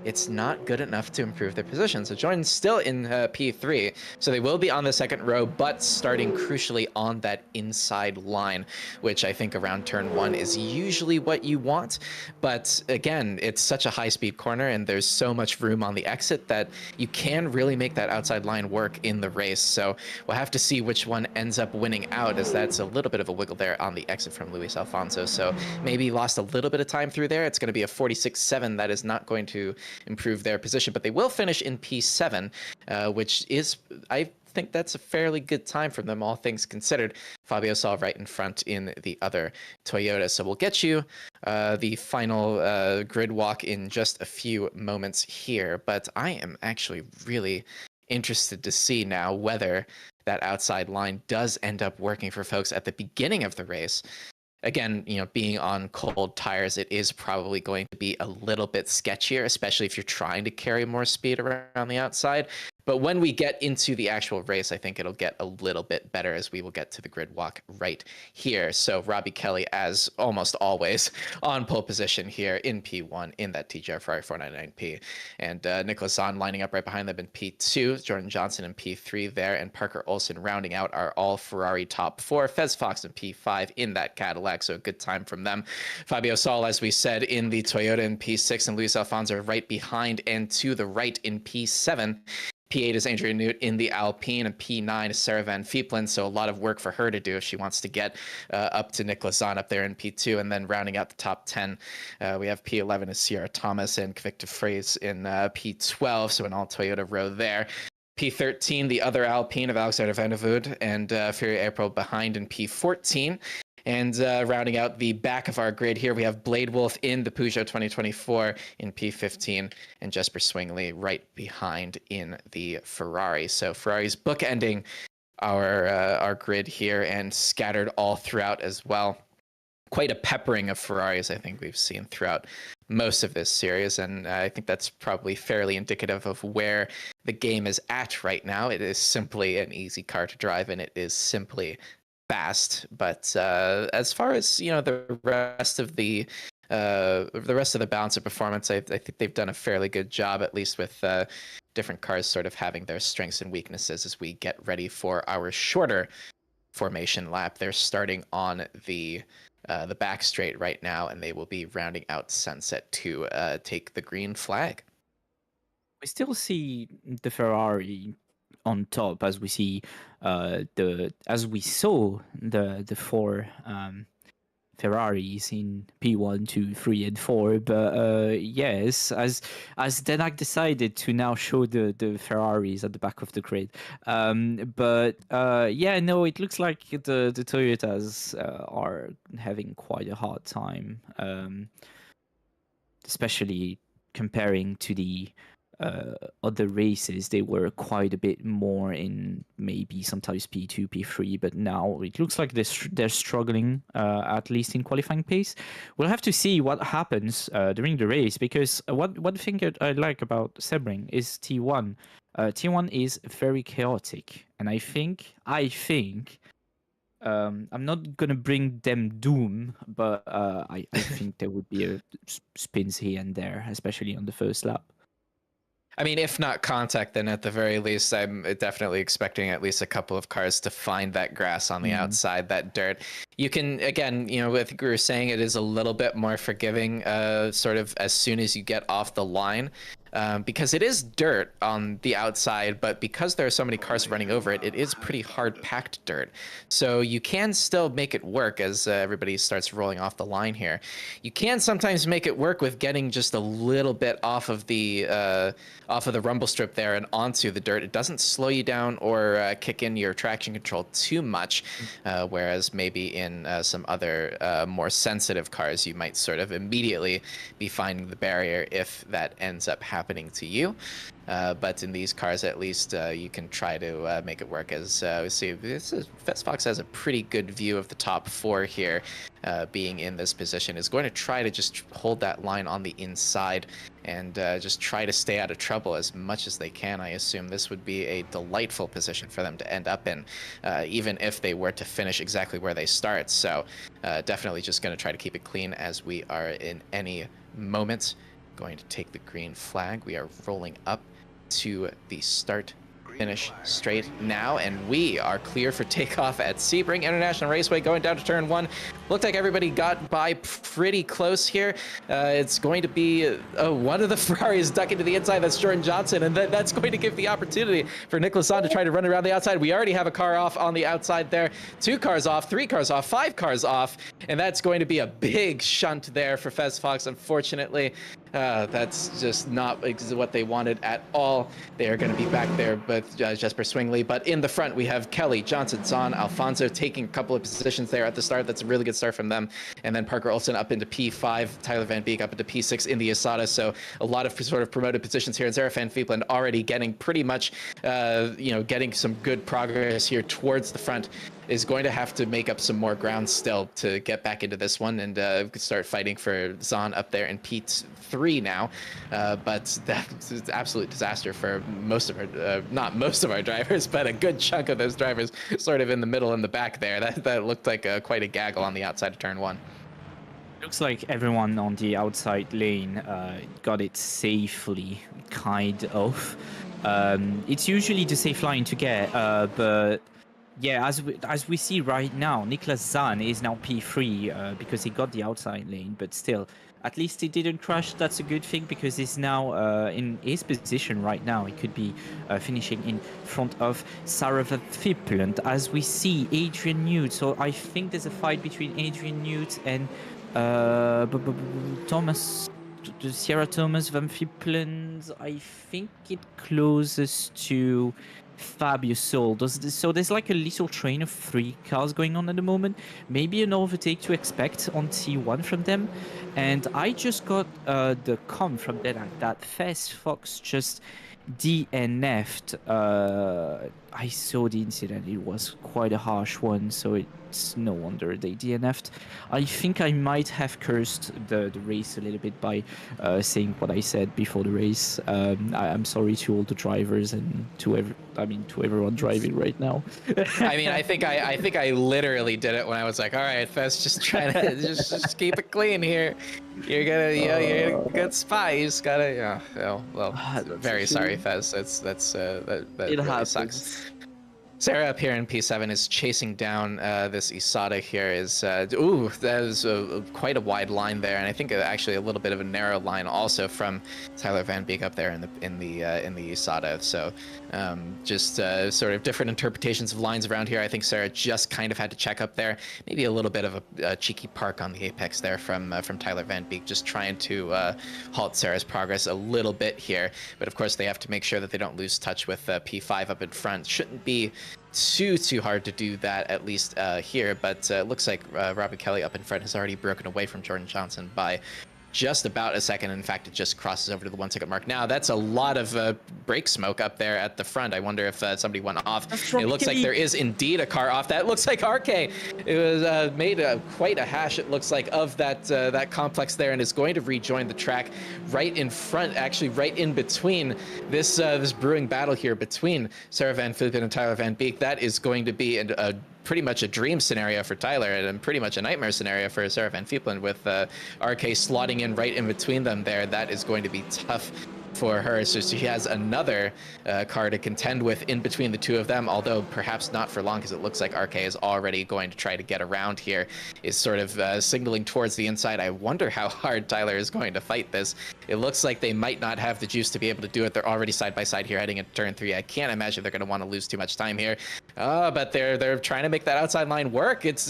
it's not good enough to improve their position. So Jordan's still in P3, so they will be on the second row, but starting crucially on that inside line, which I think around turn 1 is usually what you want. But again, it's such a high-speed corner, and there's so much room on the exit that you can really make that outside line work in the race. So we'll have to see which one ends up winning out, as that's a little bit of a wiggle there on the exit from Luis Alfonso. So maybe lost a little bit of time through there. It's going to be a 46.7. That is not going to improve their position, but they will finish in P7, which is, I think that's a fairly good time from them, all things considered. Fabio Sol right in front in the other Toyota. So we'll get you the final grid walk in just a few moments here. But I am actually really interested to see now whether that outside line does end up working for folks at the beginning of the race. Again, being on cold tires, it is probably going to be a little bit sketchier, especially if you're trying to carry more speed around the outside. But when we get into the actual race, I think it'll get a little bit better as we will get to the grid walk right here. So Robbie Kelly, as almost always, on pole position here in P1 in that TGR Ferrari 499P. And Nicholas Zahn lining up right behind them in P2, Jordan Johnson in P3 there, and Parker Olsen rounding out our all Ferrari top four. Fez Fox in P5 in that Cadillac, so a good time from them. Fabio Sol, as we said, in the Toyota in P6, and Luis Alfonso right behind and to the right in P7. P8 is Adrian Newt in the Alpine, and P9 is Sarah Van Fieplin, so a lot of work for her to do if she wants to get up to Nicholas Zahn up there in P2, and then rounding out the top 10, we have P11 is Sierra Thomas and Victor Freys in P12, so an all-Toyota row there. P13, the other Alpine of Alexander Van der Vood, and Fury April behind in P14. And rounding out the back of our grid here, we have Blade Wolf in the Peugeot 2024 in P15, and Jesper Swingley right behind in the Ferrari. So Ferrari's bookending our grid here and scattered all throughout as well. Quite a peppering of Ferraris, I think we've seen throughout most of this series, and I think that's probably fairly indicative of where the game is at right now. It is simply an easy car to drive, and it is simply fast. But as far as the rest of the balance of performance, I think they've done a fairly good job, at least with different cars sort of having their strengths and weaknesses as we get ready for our shorter formation lap. They're starting on the back straight right now, and they will be rounding out Sunset to take the green flag. We still see the Ferrari on top, as we see as we saw the four Ferraris in P1, 2, 3, and 4. But yes, as Denak decided to now show the Ferraris at the back of the grid. But yeah, no, it looks like the Toyotas are having quite a hard time, especially comparing to the other races. They were quite a bit more in maybe sometimes P2, P3, but now it looks like they're struggling, at least in qualifying pace. We'll have to see what happens during the race, because one thing I like about Sebring is T1. T1 is very chaotic, and I think I'm not gonna bring them doom, but I think there would be spins here and there, especially on the first lap. I mean, if not contact, then at the very least, I'm definitely expecting at least a couple of cars to find that grass on the outside, that dirt. You can, again, I think we were saying it is a little bit more forgiving, sort of as soon as you get off the line. Because it is dirt on the outside, but because there are so many cars running over it, it is pretty hard packed dirt. So you can still make it work as everybody starts rolling off the line here. You can sometimes make it work with getting just a little bit off of the rumble strip there and onto the dirt. It doesn't slow you down or kick in your traction control too much, whereas maybe in some other more sensitive cars, you might sort of immediately be finding the barrier if that ends up happening to you. But in these cars, at least, you can try to make it work. As we see, Fez Fox has a pretty good view of the top four here, being in this position. Is going to try to just hold that line on the inside and just try to stay out of trouble as much as they can. I assume this would be a delightful position for them to end up in, even if they were to finish exactly where they start. So definitely just going to try to keep it clean as we are in any moment going to take the green flag. We are rolling up to the start finish straight now, and we are clear for takeoff at Sebring International Raceway, going down to turn 1. Looked like everybody got by pretty close here. It's going to be one of the Ferraris ducking to the inside. That's Jordan Johnson, and that's going to give the opportunity for Nicholas Zahn to try to run around the outside. We already have a car off on the outside there. 2 cars off, 3 cars off, 5 cars off, and that's going to be a big shunt there for Fox. Unfortunately, that's just not what they wanted at all. They are going to be back there with Jesper Swingley, but in the front we have Kelly, Johnson, Zahn, Alfonso taking a couple of positions there at the start. That's a really good start from them, and then Parker Olsen up into P5, Tyler Van Beek up into P6 in the Asada. So a lot of sort of promoted positions here, and Sarah Van Fiepland already getting pretty much, getting some good progress here towards the front. Is going to have to make up some more ground still to get back into this one and start fighting for Zahn up there in P3 now. But that's an absolute disaster for most of our, not most of our drivers, but a good chunk of those drivers sort of in the middle and the back there. That looked like quite a gaggle on the outside of turn 1. Looks like everyone on the outside lane got it safely, kind of. It's usually the safe line to get, but yeah, as we see right now, Niklas Zahn is now P3 because he got the outside lane, but still, at least he didn't crash. That's a good thing because he's now in his position right now. He could be finishing in front of Sarah Van Fiepland. As we see, Adrian Newt. So I think there's a fight between Adrian Newt and Thomas, Sierra Thomas Van Fiepland. I think it closes to Fabio Sol. So there's like a little train of 3 cars going on at the moment. Maybe an overtake to expect on T1 from them. And I just got the com from Denak that Fox just DNF'd. I saw the incident. It was quite a harsh one, so it's no wonder they DNF'd. I think I might have cursed the race a little bit by saying what I said before the race. I'm sorry to all the drivers and to everyone driving right now. I think I literally did it when I was like, all right, Fez, just trying to just keep it clean here. You're gonna, you're in a good spot. You just gotta, very sorry, Fez. That really happens. sucks. Sarah up here in P7 is chasing down this Isada here. That is quite a wide line there, and I think actually a little bit of a narrow line also from Tyler Van Beek up there in the Isada. So just sort of different interpretations of lines around here. I think Sarah just kind of had to check up there. Maybe a little bit of a cheeky park on the apex there from Tyler Van Beek, just trying to halt Sarah's progress a little bit here. But of course they have to make sure that they don't lose touch with P5 up in front. Shouldn't be too hard to do that, at least here, but looks like Robbie Kelly up in front has already broken away from Jordan Johnson by just about a second. In fact, it just crosses over to the 1 second mark. Now that's a lot of brake smoke up there at the front. I wonder if somebody went off. It looks like there is indeed a car off. That looks like RK. It was made quite a hash, it looks like, of that complex there, and is going to rejoin the track right in front, actually right in between this brewing battle here between Sarah Van Fiepland and Tyler Van Beek. That is going to be pretty much a dream scenario for Tyler and pretty much a nightmare scenario for Sarah Van Fiepland with RK slotting in right in between them there. That is going to be tough for her. So she has another car to contend with in between the two of them, although perhaps not for long, because it looks like RK is already going to try to get around here, is sort of signaling towards the inside. I wonder how hard Tyler is going to fight this. It looks like they might not have the juice to be able to do it. They're already side by side here heading into turn 3. I can't imagine they're going to want to lose too much time here. But they're trying to make that outside line work. It's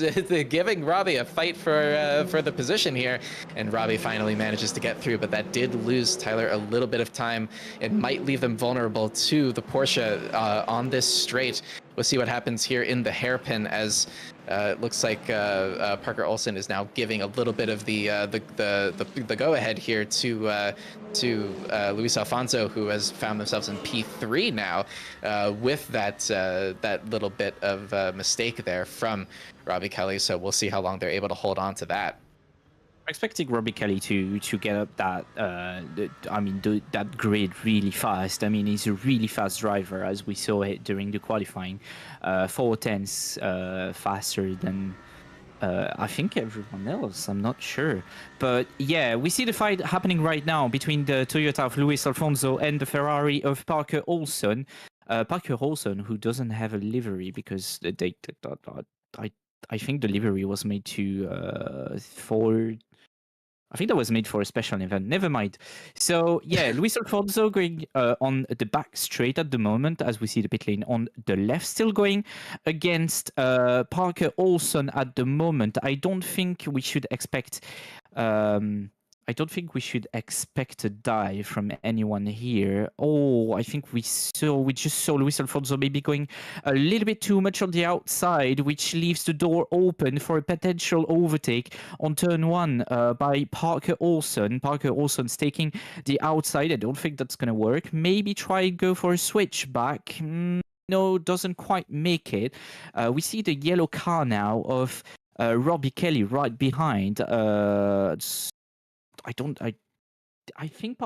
giving Robbie a fight for the position here, and Robbie finally manages to get through, but that did lose Tyler a little bit of time. It might leave them vulnerable to the Porsche on this straight. We'll see what happens here in the hairpin, as it looks like Parker Olsen is now giving a little bit of the go-ahead here to Luis Alfonso, who has found themselves in P3 now with that little bit of mistake there from Robbie Kelly. So we'll see how long they're able to hold on to that. Expecting Robbie Kelly to get up that that grid really fast. I mean, he's a really fast driver, as we saw it during the qualifying. 4/10 faster than I think everyone else. I'm not sure, but yeah, we see the fight happening right now between the Toyota of Luis Alfonso and the Ferrari of Parker Olsen. Parker Olsen, who doesn't have a livery because I think the livery was made to Ford. I think that was made for a special event. Never mind. So yeah, Luis Alfonso going on the back straight at the moment, as we see the pit lane on the left, still going against Parker Olson at the moment. I don't think we should expect. A dive from anyone here. Oh, I think we just saw Luis Alfonso maybe going a little bit too much on the outside, which leaves the door open for a potential overtake on turn 1 by Parker Olson. Parker Olson's taking the outside. I don't think that's going to work. Maybe try and go for a switch back. No, doesn't quite make it. We see the yellow car now of Robbie Kelly right behind. I think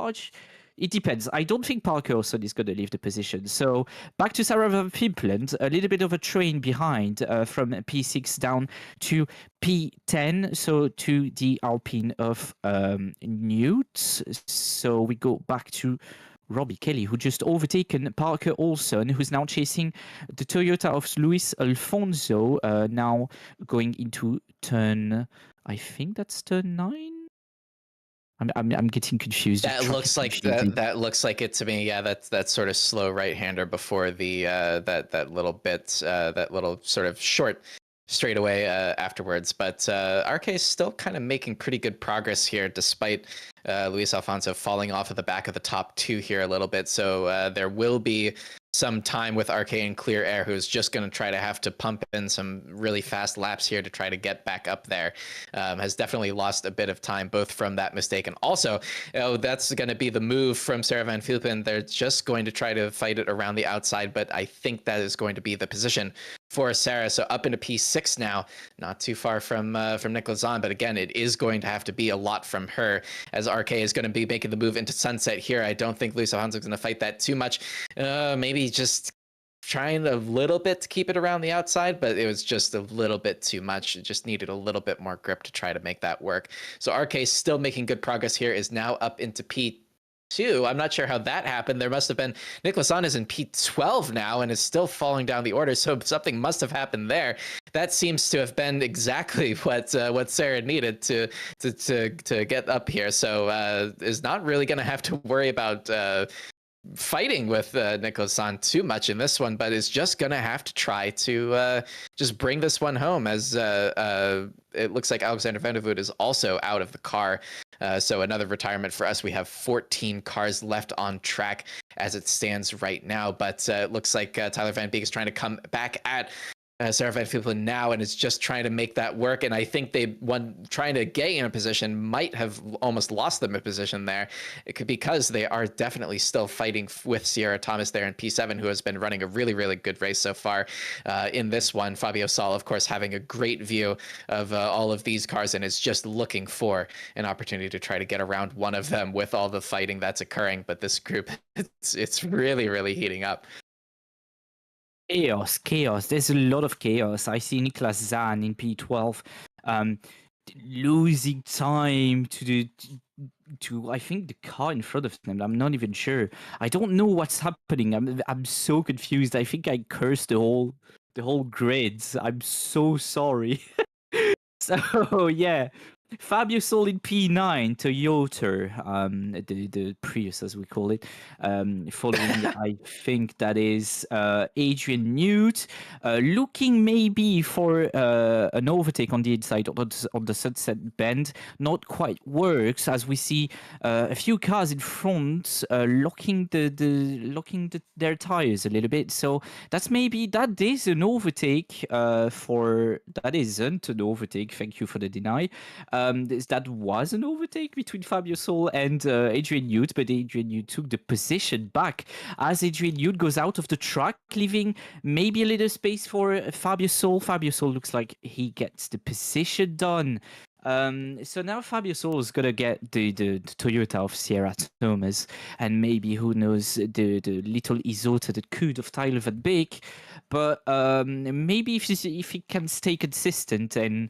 it depends. I don't think Parker Olson is going to leave the position. So back to Sarah Van Pimpland, a little bit of a train behind from P6 down to P10, so to the Alpine of Newt. So we go back to Robbie Kelly, who just overtaken Parker Olson, who's now chasing the Toyota of Luis Alfonso, now going into turn, I think that's turn 9? I'm getting confused. That looks like that looks like it to me. Yeah, that's that sort of slow right-hander before the that little bit that little sort of short straightaway afterwards. But RK is still kind of making pretty good progress here, despite Luis Alfonso falling off of the back of the top 2 here a little bit. So there will be some time with RK in clear air, who's just going to try to have to pump in some really fast laps here to try to get back up there. Has definitely lost a bit of time, both from that mistake and also, that's going to be the move from Sarah Van Vilpen. They're just going to try to fight it around the outside, but I think that is going to be the position for Sarah. So up into P6 now, not too far from Nicholas Zahn, but again, it is going to have to be a lot from her, as RK is going to be making the move into Sunset here. I don't think Luis Alfonso is going to fight that too much. Maybe just trying a little bit to keep it around the outside, but it was just a little bit too much. It just needed a little bit more grip to try to make that work. So RK still making good progress here, is now up into P2. I'm not sure how that happened. There must have been, Nicholas Zahn is in P12 now and is still falling down the order, so something must have happened there. That seems to have been exactly what Sarah needed to get up here. So is not really going to have to worry about fighting with Nicholas Zahn too much in this one, but is just gonna have to try to just bring this one home, as it looks like Alexander Vandervoot is also out of the car. So another retirement for us. We have 14 cars left on track as it stands right now, but it looks like Tyler Van Beek is trying to come back at Sarah Van Vilpen now and is just trying to make that work. And I think trying to get in a position might have almost lost them a position there. It could, because they are definitely still fighting with Sierra Thomas there in P7, who has been running a really, really good race so far in this one. Fabio Sol, of course, having a great view of all of these cars and is just looking for an opportunity to try to get around one of them with all the fighting that's occurring. But this group, it's really, really heating up. Chaos. There's a lot of chaos. I see Niklas Zahn in P12 losing time to I think the car in front of them. I'm not even sure. I don't know what's happening. I'm so confused. I think I cursed the whole grid. I'm so sorry. So yeah. Fabio Sol in P9, Toyota, the Prius as we call it, following I think that is Adrian Newt, looking maybe for an overtake on the inside on the Sunset Bend. Not quite works, as we see a few cars in front locking their tires a little bit. So that is an overtake that isn't an overtake. Thank you for the deny. That was an overtake between Fabio Sol and Adrian Newt, but Adrian Newt took the position back as Adrian Newt goes out of the track, leaving maybe a little space for Fabio Sol. Fabio Sol looks like he gets the position done. So now Fabio Sol is gonna get the Toyota of Sierra Thomas, and maybe, who knows, the little Isotta, the Coud of Tyler Van Beek. But maybe if he can stay consistent and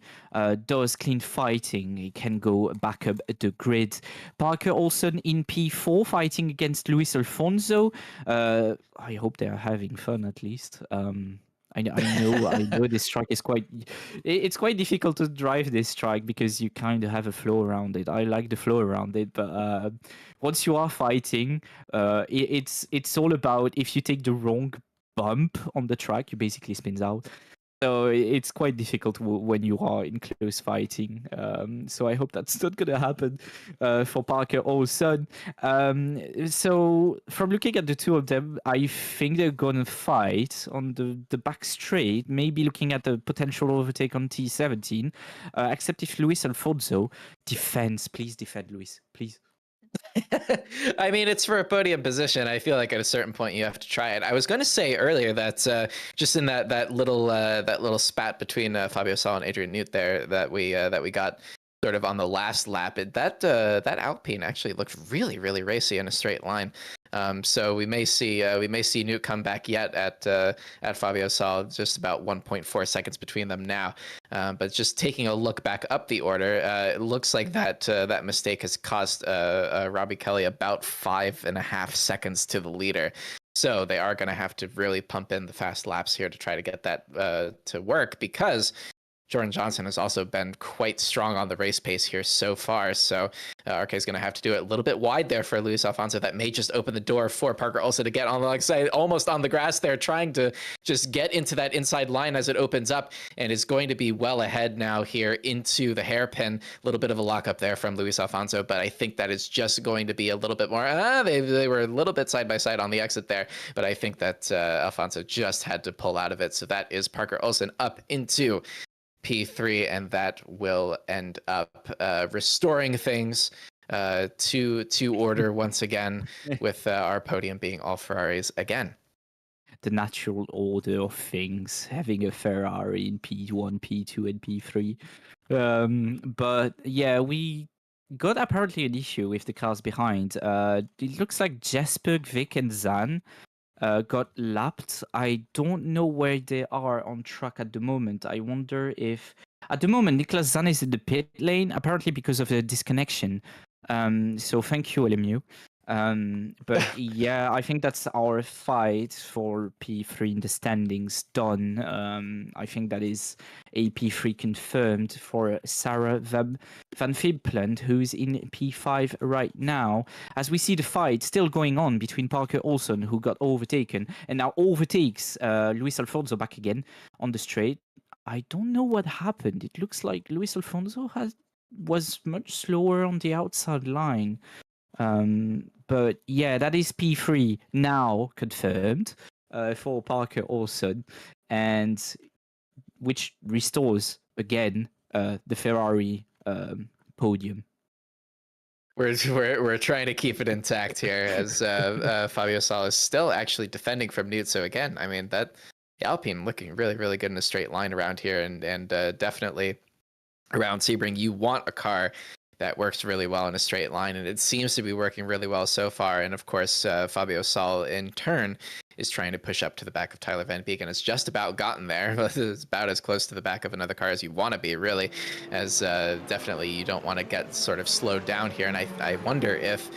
does clean fighting, he can go back up the grid. Parker Olson in P4 fighting against Luis Alfonso. I hope they are having fun at least. I know this track is it's quite difficult to drive this track because you kind of have a flow around it. I like the flow around it, but once you are fighting, it's all about if you take the wrong bump on the track, you basically spins out. So it's quite difficult when you are in close fighting. So I hope that's not gonna happen for Parker Olsen. So from looking at the two of them, I think they're gonna fight on the back straight. Maybe looking at the potential overtake on T17. Except if Luis Alfonso defends, please defend, Luis, please. I mean, it's for a podium position. I feel like at a certain point you have to try it. I was going to say earlier that just in that little spat between Fabio Sal and Adrian Newt there that we got sort of on the last lap, that Alpine actually looked really racy in a straight line. So we may see Newt come back yet at Fabio Sal, just about 1.4 seconds between them now. But just taking a look back up the order, it looks like that mistake has cost Robbie Kelly about 5.5 seconds to the leader. So they are going to have to really pump in the fast laps here to try to get that to work, because Jordan Johnson has also been quite strong on the race pace here so far. So RK is going to have to do it a little bit wide there for Luis Alfonso. That may just open the door for Parker also to get on the like side, almost on the grass there, trying to just get into that inside line as it opens up, and is going to be well ahead now here into the hairpin. A little bit of a lockup there from Luis Alfonso, but I think that is just going to be a little bit more. They were a little bit side by side on the exit there, but I think that Alfonso just had to pull out of it. So that is Parker Olsen up into P3, and that will end up restoring things to order once again, with our podium being all Ferraris again. The natural order of things, having a Ferrari in P1, P2, and P3. But yeah, we got apparently an issue with the cars behind. It looks like Jesper, Vic, and Zan got lapped. I don't know where they are on track at the moment. I wonder if at the moment Niklas Zan is in the pit lane, apparently because of the disconnection. So thank you, LMU. But yeah, I think that's our fight for P3 in the standings done. I think that is a P3 confirmed for Sarah Van Vibplant, who's in P5 right now. As we see the fight still going on between Parker Olsen, who got overtaken, and now overtakes Luis Alfonso back again on the straight. I don't know what happened. It looks like Luis Alfonso was much slower on the outside line. But yeah, that is P3 now confirmed for Parker Olsen, and which restores again the Ferrari podium. We're trying to keep it intact here, as Fabio Sal is still actually defending from Newt. So again, I mean, that the Alpine looking really good in a straight line around here, and definitely around Sebring, you want a car that works really well in a straight line, and it seems to be working really well so far. And of course, Fabio Sal in turn is trying to push up to the back of Tyler Van Beek, and it's just about gotten there. It's about as close to the back of another car as you want to be, really, as definitely you don't want to get sort of slowed down here. And I wonder if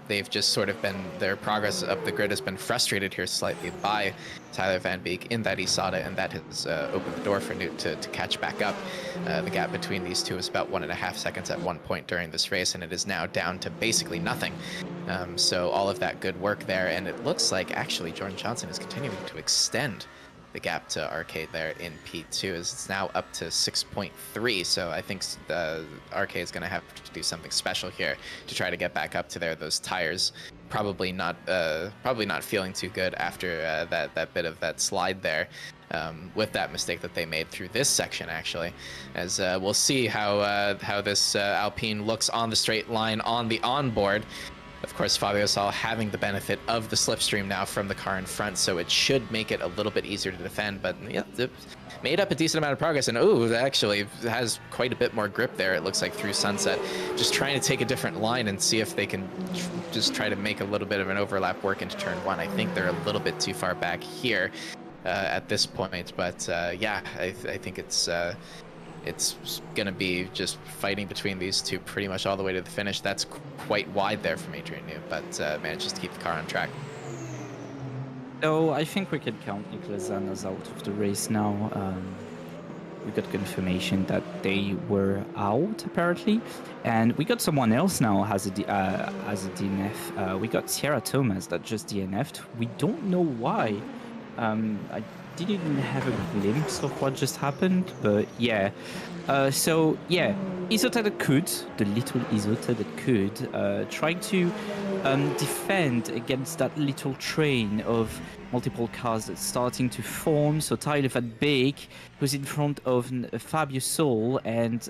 they've just sort of been, their progress up the grid has been frustrated here slightly by Tyler Van Beek in that he saw it, and that has opened the door for Newt to catch back up. The gap between these two is about 1.5 seconds at one point during this race, and it is now down to basically nothing. So all of that good work there, and it looks like actually Jordan Johnson is continuing to extend the gap to Arcade there in P2, as it's now up to 6.3. So I think Arcade is going to have to do something special here to try to get back up to there. Those tires probably not feeling too good after that bit of that slide there, with that mistake that they made through this section, actually. As we'll see how this Alpine looks on the straight line on the onboard. Of course, Fabio Sal having the benefit of the slipstream now from the car in front, so it should make it a little bit easier to defend. But yeah, it made up a decent amount of progress, and it actually has quite a bit more grip there, it looks like, through Sunset. Just trying to take a different line and see if they can just try to make a little bit of an overlap work into turn one. I think they're a little bit too far back here at this point, but yeah, I think it's going to be just fighting between these two pretty much all the way to the finish. That's quite wide there from Adrian Newt, but manages to keep the car on track. So I think we can count Nicholas Zanas out of the race now. We got confirmation that they were out apparently, and we got someone else now as a DNF. We got Sierra Thomas that just DNF'd. We don't know why. I didn't even have a glimpse of what just happened, but yeah. So yeah, Isota that could, the little Isota that could, trying to defend against that little train of multiple cars that's starting to form. So Tyler Van Beek, who's in front of Fabio Sol, and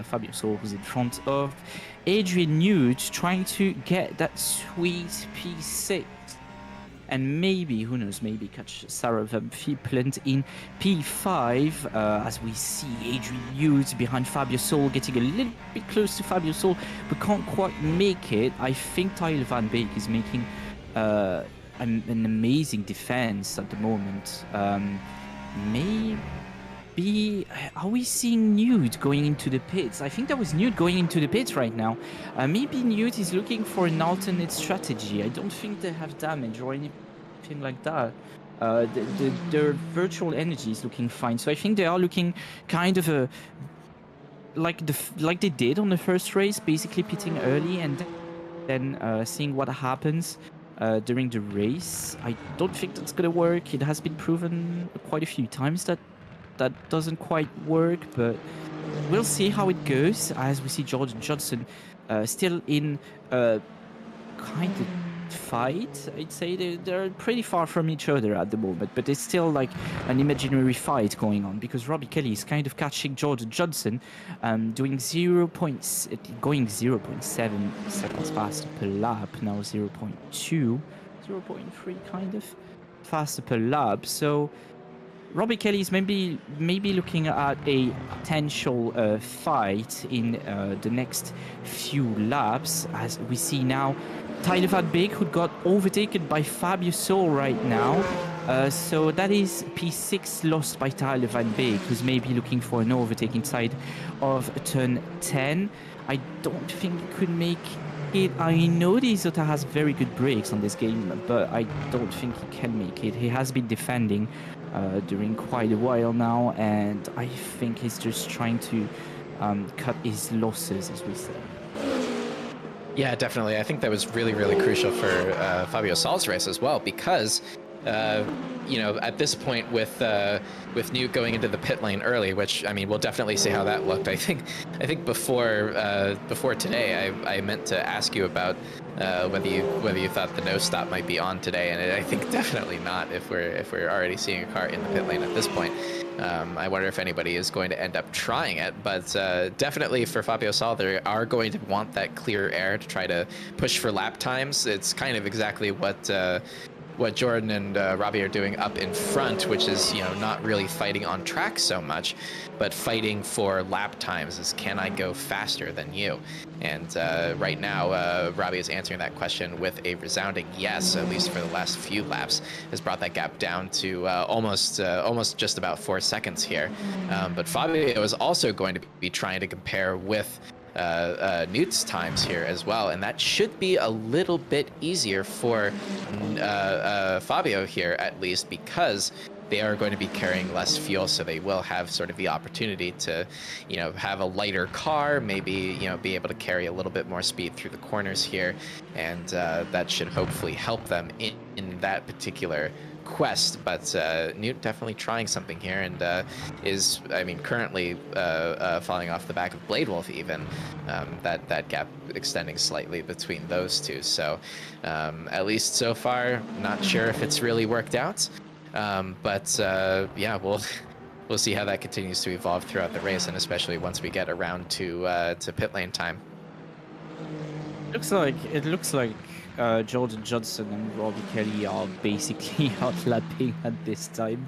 Fabio Sol who's in front of Adrian Newt, trying to get that sweet P6. And maybe, who knows, maybe catch Sarah Van Fiepland in P5, as we see Adrian Newt behind Fabio Sol, getting a little bit close to Fabio Sol, but can't quite make it. I think Tyler Van Beek is making an amazing defense at the moment. Maybe, are we seeing Newt going into the pits? I think that was Newt going into the pits right now. Maybe Newt is looking for an alternate strategy. I don't think they have damage or anything like that. Their virtual energy is looking fine. So I think they are looking kind of like they did on the first race, basically pitting early and then seeing what happens during the race. I don't think that's gonna work. It has been proven quite a few times that doesn't quite work, but we'll see how it goes as we see Jordan Johnson still in a kind of fight. I'd say they're pretty far from each other at the moment, but it's still like an imaginary fight going on because Robbie Kelly is kind of catching Jordan Johnson, doing going 0.7 seconds faster per lap, now 0.2, 0.3 kind of faster per lap. So Robbie Kelly is maybe looking at a potential fight in the next few laps, as we see now Tyler Van Beek, who got overtaken by Fabio Sol right now. So that is P6 lost by Tyler Van Beek, who's maybe looking for an overtake inside of turn 10. I don't think he could make it. I know the Isota has very good brakes on this game, but I don't think he can make it. He has been defending during quite a while now, and I think he's just trying to cut his losses, as we say. Yeah, definitely. I think that was really, really crucial for Fabio Sol's race as well, because at this point with Newt going into the pit lane early, which I mean we'll definitely see how that looked. I think before today I meant to ask you about whether you thought the no stop might be on today, and I think definitely not if we're already seeing a car in the pit lane at this point. I wonder if anybody is going to end up trying it, but definitely for Fabio Sol, they are going to want that clear air to try to push for lap times. It's kind of exactly what Jordan and Robbie are doing up in front, which is, not really fighting on track so much, but fighting for lap times. Is, can I go faster than you? And right now, Robbie is answering that question with a resounding yes, at least for the last few laps, has brought that gap down to almost just about 4 seconds here. But Fabio is also going to be trying to compare with Newt's times here as well, and that should be a little bit easier for Fabio here, at least, because they are going to be carrying less fuel, so they will have sort of the opportunity to, have a lighter car, maybe, be able to carry a little bit more speed through the corners here, and that should hopefully help them in that particular quest. But Newt definitely trying something here, and is, currently falling off the back of Blade Wolf even, that gap extending slightly between those two. So at least so far, not sure if it's really worked out. But yeah, we'll see how that continues to evolve throughout the race, and especially once we get around to pit lane time. It looks like Jordan Johnson and Robbie Kelly are basically outlapping at this time,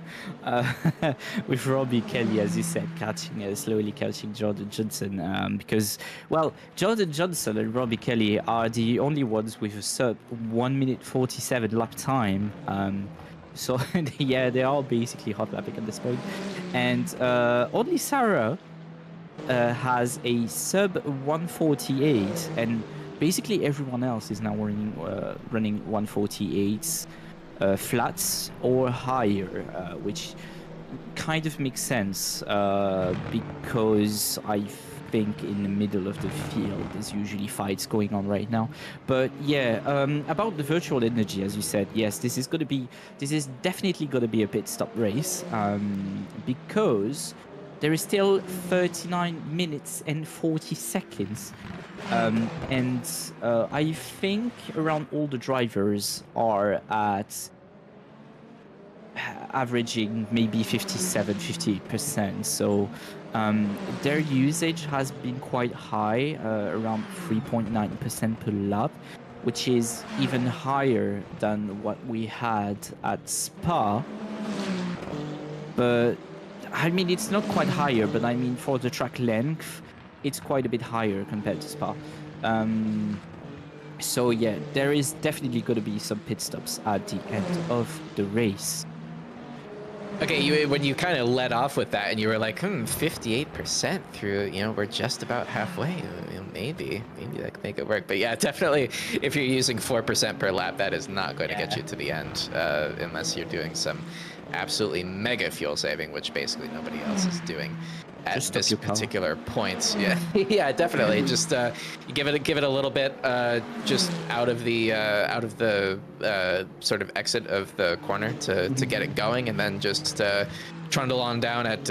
with Robbie Kelly, as you said, slowly catching Jordan Johnson, because, well, Jordan Johnson and Robbie Kelly are the only ones with a sub 1 minute 47 lap time. So yeah, they are basically hot lapping at this point, and only Sarah has a sub 148, and basically everyone else is now running 148s. flats or higher, which kind of makes sense because I think in the middle of the field there's usually fights going on right now. But yeah, about the virtual energy, as you said, yes, this is definitely gonna be a pit stop race because there is still 39 minutes and 40 seconds. And I think around all the drivers are at averaging maybe 57-58%. So their usage has been quite high, around 3.9% per lap, which is even higher than what we had at Spa. But I mean, it's not quite higher, but I mean, for the track length, it's quite a bit higher compared to Spa. So yeah, there is definitely going to be some pit stops at the end of the race. Okay, when you kind of led off with that and you were like, 58% through, we're just about halfway. Maybe that could make it work. But yeah, definitely, if you're using 4% per lap, that is not going to get you to the end unless you're doing some absolutely mega fuel saving, which basically nobody else is doing at Just this stop your car. particular point. Yeah, yeah, definitely. Just you give it a little bit just out of the sort of exit of the corner to get it going, and then just trundle on down at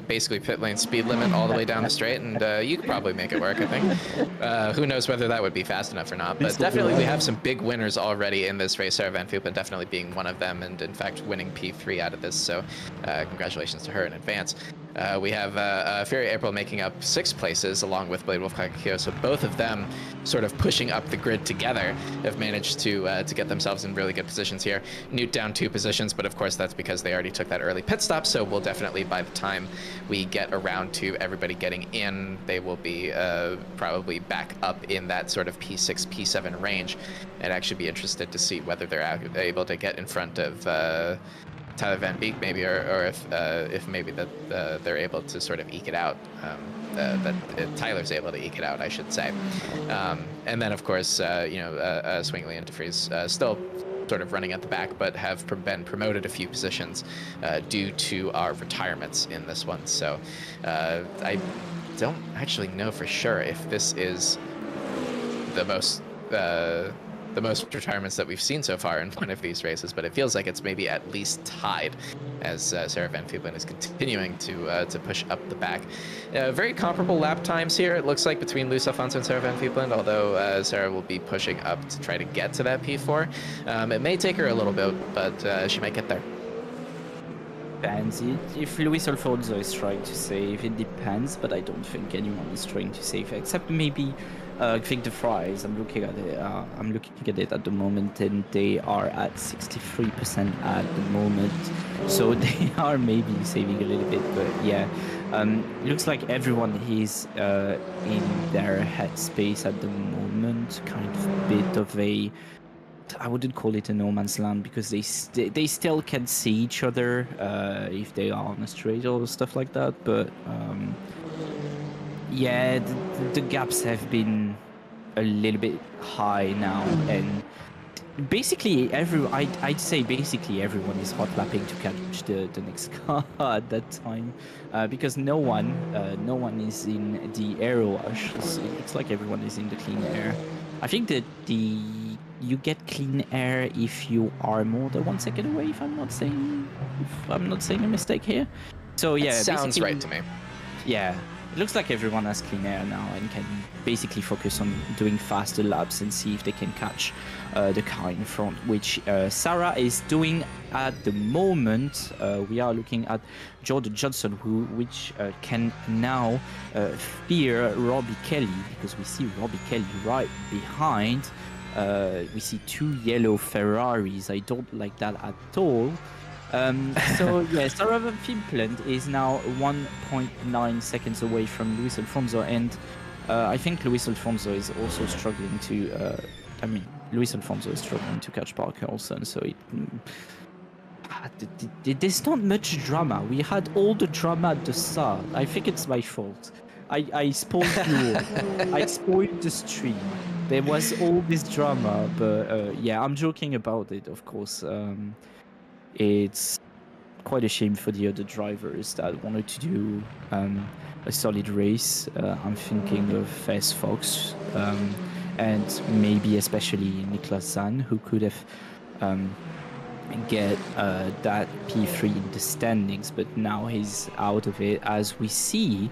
basically pit lane speed limit all the way down the straight, and you could probably make it work, I think. Who knows whether that would be fast enough or not, but definitely we have some big winners already in this race, Sarah Van Fupen definitely being one of them, and in fact winning P3 out of this, so congratulations to her in advance. We have Fury April making up 6 places along with Blade Wolf Kakio, so both of them sort of pushing up the grid together have managed to get themselves in really good positions here. Newt down 2 positions, but of course that's because they already took that early pit stop, so we'll definitely, by the time we get around to everybody getting in, they will be probably back up in that sort of P6, P7 range. I'd actually be interested to see whether they're able to get in front of Tyler Van Beek maybe, or if maybe that they're able to sort of eke it out, that Tyler's able to eke it out, I should say. And then of course, Swingley and DeFries still sort of running at the back, but have been promoted a few positions due to our retirements in this one. So I don't actually know for sure if this is the most retirements that we've seen so far in one of these races, but it feels like it's maybe at least tied as Sarah Van Fupen is continuing to push up the back. Very comparable lap times here, it looks like, between Luis Alfonso and Sarah Van Fupen, although Sarah will be pushing up to try to get to that P4. It may take her a little bit, but she might get there. Depends. If Luis Alfonso is trying to save, it depends, but I don't think anyone is trying to save, except maybe Victor Fries. I'm looking at it at the moment, and they are at 63% at the moment, so they are maybe saving a little bit. But yeah, looks like everyone is in their headspace at the moment. Kind of a bit of a, I wouldn't call it a no man's land, because they still can see each other if they are on a straight or stuff like that. But yeah, the gaps have been a little bit high now, and basically I'd say basically everyone is hot lapping to catch the next car at that time, because no one is in the aero rush. So it looks like everyone is in the clean air. I think that you get clean air if you are more than 1 second away, if I'm not saying a mistake here. So yeah, that sounds right to me. Yeah, it looks like everyone has clean air now and can basically focus on doing faster laps and see if they can catch the car in front, which Sarah is doing at the moment. We are looking at Jordan Johnson, which can now fear Robbie Kelly, because we see Robbie Kelly right behind. We see 2 yellow Ferraris. I don't like that at all. So yeah, Sarah Van Fupen is now 1.9 seconds away from Luis Alfonso, and I think Luis Alfonso is also struggling to. Luis Alfonso is struggling to catch Parker Olsen, so there's not much drama. We had all the drama at the start. I think it's my fault. I spoiled you all. I spoiled the stream. There was all this drama, but yeah, I'm joking about it, of course. It's quite a shame for the other drivers that wanted to do a solid race. I'm thinking of Fox and maybe especially Niklas Zahn, who could have get that P3 in the standings, but now he's out of it. As we see,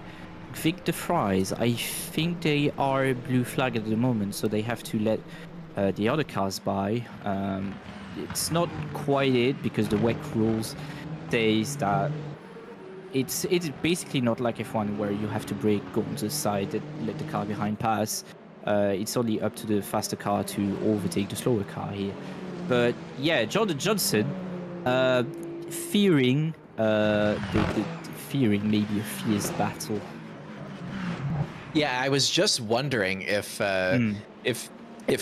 Victor Fries, I think they are blue flag at the moment, so they have to let the other cars by. It's not quite it, because the WEC rules says that it's basically not like F1 where you have to brake, go on the side, and let the car behind pass. It's only up to the faster car to overtake the slower car here. But yeah, Jordan Johnson, fearing fearing maybe a fierce battle. Yeah, I was just wondering if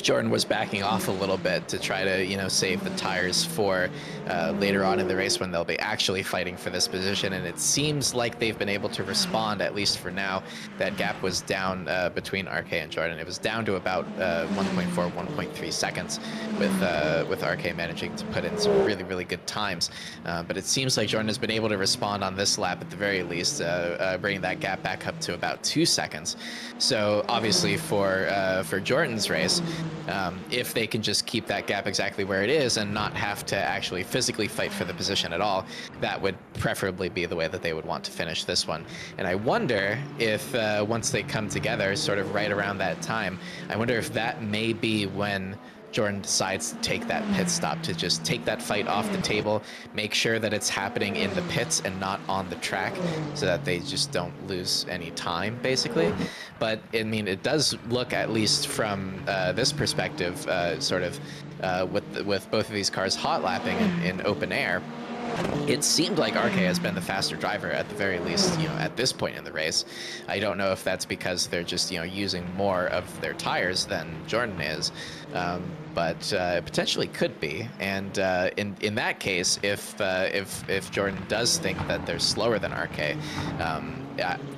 Jordan was backing off a little bit to try to, you know, save the tires for later on in the race when they'll be actually fighting for this position. And it seems like they've been able to respond, at least for now. That gap was down between RK and Jordan. It was down to about 1.4, 1.3 seconds with RK managing to put in some really, really good times. But it seems like Jordan has been able to respond on this lap at the very least, bringing that gap back up to about 2 seconds. So obviously for Jordan's race, if they can just keep that gap exactly where it is and not have to actually physically fight for the position at all, that would preferably be the way that they would want to finish this one. And I wonder if once they come together sort of right around that time, I wonder if that may be when Jordan decides to take that pit stop, to just take that fight off the table, make sure that it's happening in the pits and not on the track, so that they just don't lose any time, basically. But I mean, it does look, at least from this perspective, sort of with both of these cars hot lapping in open air, it seemed like RK has been the faster driver at the very least, you know, at this point in the race. I don't know if that's because they're just, you know, using more of their tires than Jordan is, but potentially could be. And in that case, if Jordan does think that they're slower than RK,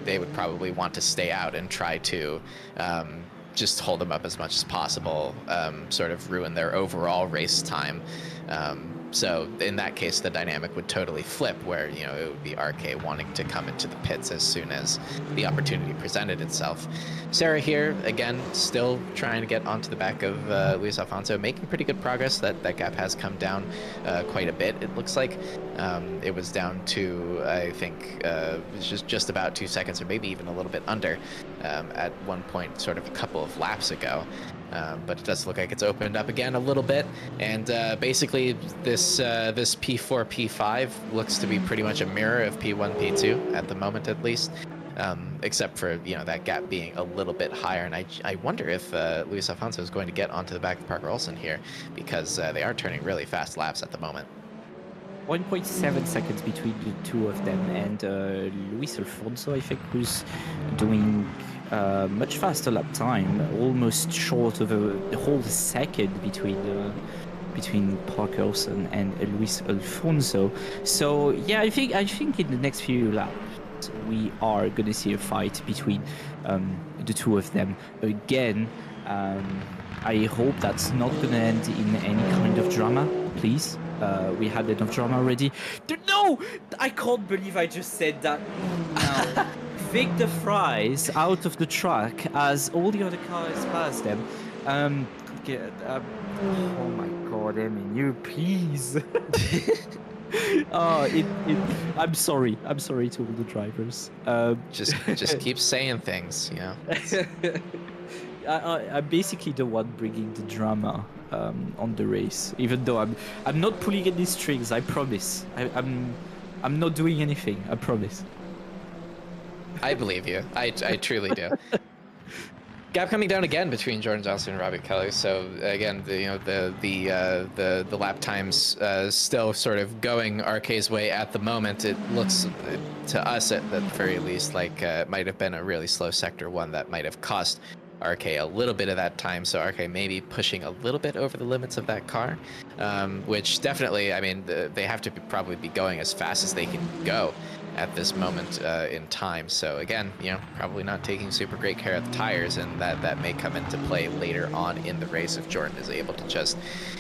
they would probably want to stay out and try to just hold them up as much as possible, sort of ruin their overall race time. So in that case, the dynamic would totally flip, where, you know, it would be RK wanting to come into the pits as soon as the opportunity presented itself. Sarah here, again, still trying to get onto the back of Luis Alfonso, making pretty good progress. That gap has come down quite a bit, it looks like. It was down to, I think, just about 2 seconds, or maybe even a little bit under at one point, sort of a couple of laps ago. But it does look like it's opened up again a little bit, and basically this P4, P5 looks to be pretty much a mirror of P1, P2 at the moment, at least, except for, you know, that gap being a little bit higher. And I wonder if Luis Alfonso is going to get onto the back of Parker Olsen here, because they are turning really fast laps at the moment. 1.7 seconds between the two of them, and Luis Alfonso, I think, who's doing much faster lap time, almost short of a whole second between Parker Olsen and Luis Alfonso. So yeah, I think in the next few laps we are gonna see a fight between the two of them again. I hope that's not gonna end in any kind of drama, please. We had enough drama already. No! I can't believe I just said that. No. Victor Fries out of the track as all the other cars pass them. Oh my god, MNU, please. I'm sorry to all the drivers. Just keep saying things, you know. I'm basically the one bringing the drama on the race, even though I'm not pulling any strings. I promise. I'm not doing anything. I promise. I believe you. I truly do. Gap coming down again between Jordan Johnson and Robbie Kelly. So again, the lap times still sort of going RK's way at the moment. It looks to us, at the very least, like it might have been a really slow sector one that might have cost RK a little bit of that time. So RK maybe pushing a little bit over the limits of that car, which definitely, I mean, they have to probably be going as fast as they can go at this moment in time. So again, you know, probably not taking super great care of the tires, and that may come into play later on in the race if Jordan is able to just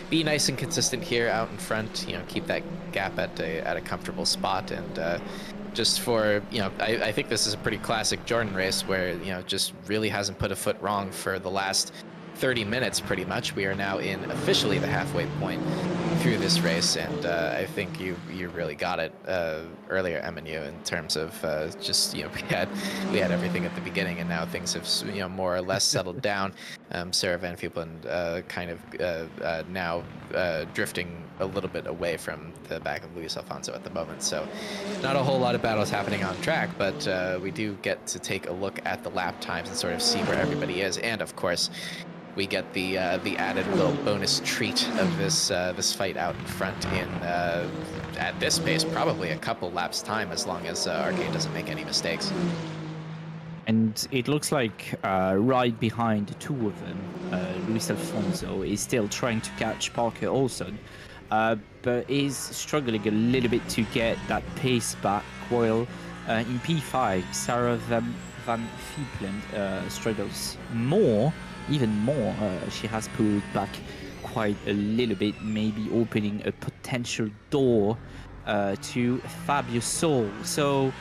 be nice and consistent here out in front, you know, keep that gap at a comfortable spot. And just for, you know, I think this is a pretty classic Jordan race where, you know, just really hasn't put a foot wrong for the last 30 minutes pretty much. We are now in officially the halfway point through this race, and I think you really got it earlier, MNU, in terms of just, you know, we had everything at the beginning, and now things have, you know, more or less settled down. Sarah Van Fuepelen kind of now drifting a little bit away from the back of Luis Alfonso at the moment, so not a whole lot of battles happening on track, but we do get to take a look at the lap times and sort of see where everybody is, and of course we get the added little bonus treat of this fight out in front in at this pace probably a couple laps time, as long as Arcade doesn't make any mistakes. And it looks like right behind the two of them, Luis Alfonso is still trying to catch Parker Olsen, but is struggling a little bit to get that pace back, while in P5, Sarah Van Fuepelen struggles even more. She has pulled back quite a little bit, maybe opening a potential door to Fabio Sol. So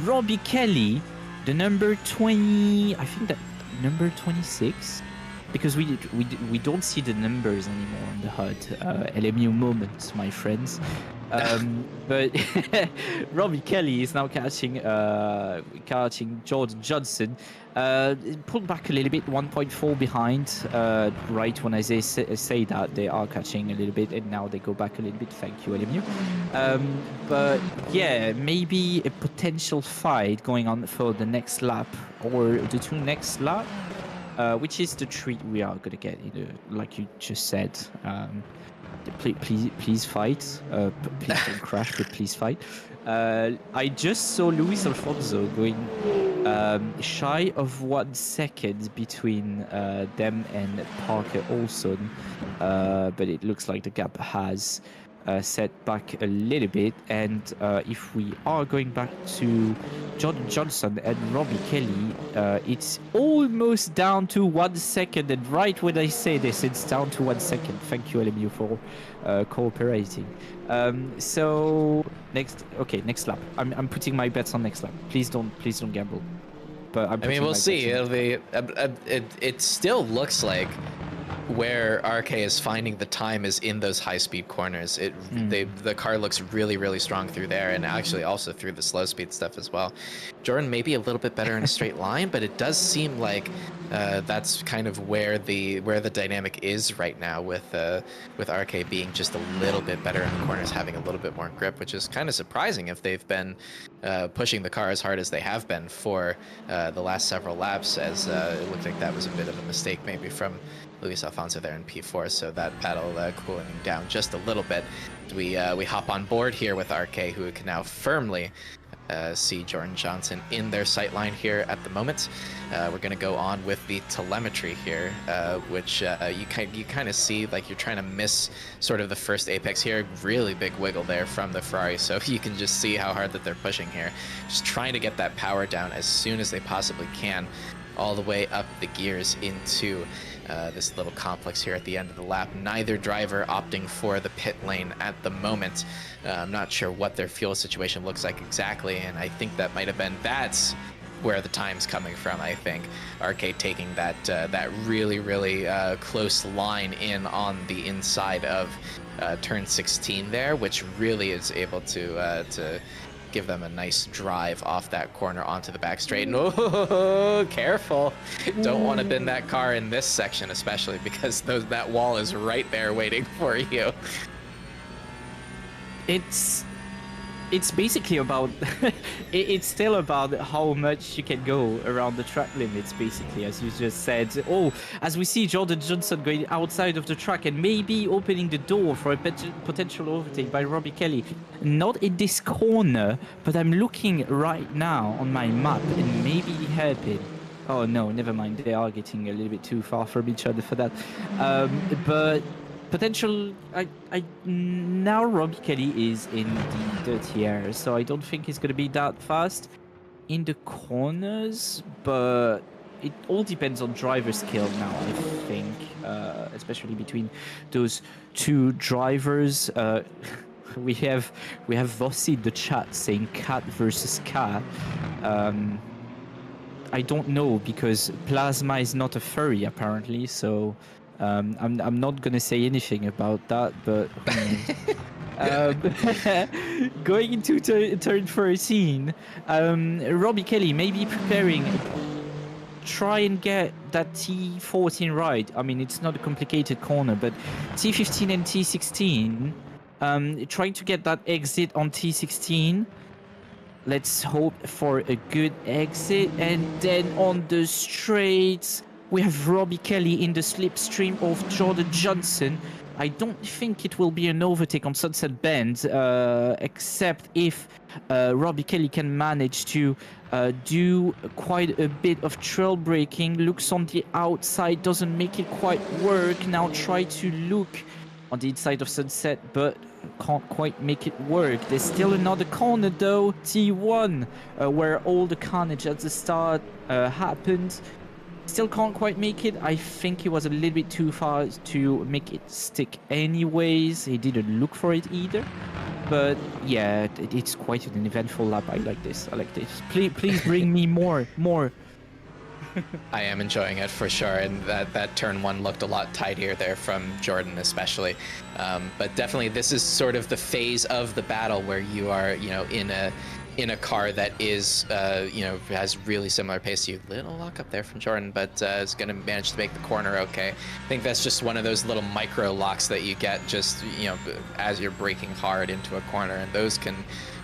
Robbie Kelly, the number 20, I think that number 26, because we don't see the numbers anymore on the HUD. LMU moment, my friends. But Robbie Kelly is now catching Jordan Johnson. Pulled back a little bit, 1.4 behind. Right when I say that, they are catching a little bit, and now they go back a little bit. Thank you, LMU. But yeah, maybe a potential fight going on for the next lap or the two next lap, which is the treat we are gonna get. Like you just said. Please fight. Please don't crash, but please fight. I just saw Luis Alfonso going shy of 1 second between them and Parker Olsen, but it looks like the gap has set back a little bit. And if we are going back to Jordan Johnson and Robbie Kelly, it's almost down to 1 second. And right when I say this, it's down to 1 second. Thank you, LMU, for cooperating. So next lap. I'm putting my bets on next lap. Please don't gamble. But I mean, we'll see. It'll be. It still looks like where RK is finding the time is in those high-speed corners. The car looks really strong through there, and actually also through the slow-speed stuff as well. Jordan may be a little bit better in a straight line, but it does seem like that's kind of where the dynamic is right now, with RK being just a little bit better in the corners, having a little bit more grip, which is kind of surprising if they've been pushing the car as hard as they have been for the last several laps, as it looked like that was a bit of a mistake maybe from Luis Alfonso there in P4, so that battle cooling down just a little bit. We hop on board here with RK, who can now firmly see Jordan Johnson in their sight line here at the moment. We're going to go on with the telemetry here, which you kind of see like you're trying to miss sort of the first apex here. Really big wiggle there from the Ferrari, so you can just see how hard that they're pushing here. Just trying to get that power down as soon as they possibly can, all the way up the gears into this little complex here at the end of the lap. Neither driver opting for the pit lane at the moment. I'm not sure what their fuel situation looks like exactly, and I think that might have been, that's where the time's coming from. I think RK taking that really close line in on the inside of turn 16 there, which really is able to give them a nice drive off that corner onto the back straight. And oh, careful. Don't want to bend that car in this section, especially because that wall is right there waiting for you. It's basically about it's still about how much you can go around the track limits, basically, as you just said. Oh, as we see Jordan Johnson going outside of the track and maybe opening the door for a potential overtake by Robbie Kelly. Not in this corner, but I'm looking right now on my map and maybe hairpin. Oh no, never mind. They are getting a little bit too far from each other for that. But potential. Now Robbie Kelly is in the dirty area, so I don't think he's gonna be that fast in the corners, but it all depends on driver skill now, I think, especially between those two drivers. We have Vossi in the chat saying cat versus cat. I don't know, because Plasma is not a furry apparently, so I'm not gonna say anything about that, but going into turn 13, Robbie Kelly may be preparing. Try and get that T14 right. I mean, it's not a complicated corner, but T15 and T16, trying to get that exit on T16. Let's hope for a good exit. And then on the straights, we have Robbie Kelly in the slipstream of Jordan Johnson. I don't think it will be an overtake on Sunset Bend, except if Robbie Kelly can manage to do quite a bit of trail braking. Looks on the outside, doesn't make it quite work. Now try to look on the inside of Sunset, but can't quite make it work. There's still another corner though, T1, where all the carnage at the start happened. Still can't quite make it. I think he was a little bit too far to make it stick anyways. He didn't look for it either. But yeah, it's quite an eventful lap. I like this. Please bring me more. I am enjoying it for sure, and that turn one looked a lot tidier there from Jordan especially. But definitely this is sort of the phase of the battle where you are, in a car that is, has really similar pace to you. Little lock up there from Jordan, but is going to manage to make the corner okay. I think that's just one of those little micro locks that you get just, as you're braking hard into a corner, and those can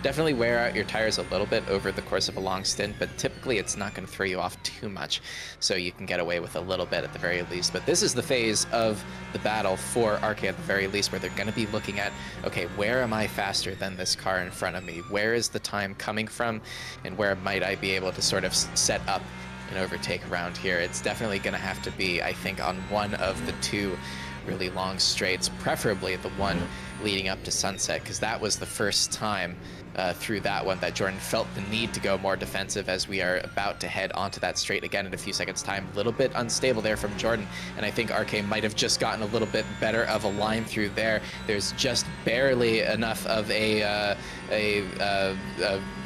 definitely wear out your tires a little bit over the course of a long stint, but typically it's not going to throw you off too much, so you can get away with a little bit at the very least. But this is the phase of the battle for RK at the very least, where they're going to be looking at, okay, where am I faster than this car in front of me? Where is the time coming from, and where might I be able to sort of set up an overtake around here? It's definitely going to have to be, I think, on one of the two really long straights, preferably the one leading up to Sunset, because that was the first time through that one that Jordan felt the need to go more defensive, as we are about to head onto that straight again in a few seconds time. A little bit unstable there from Jordan, and I think RK might have just gotten a little bit better of a line through there. There's just barely enough of a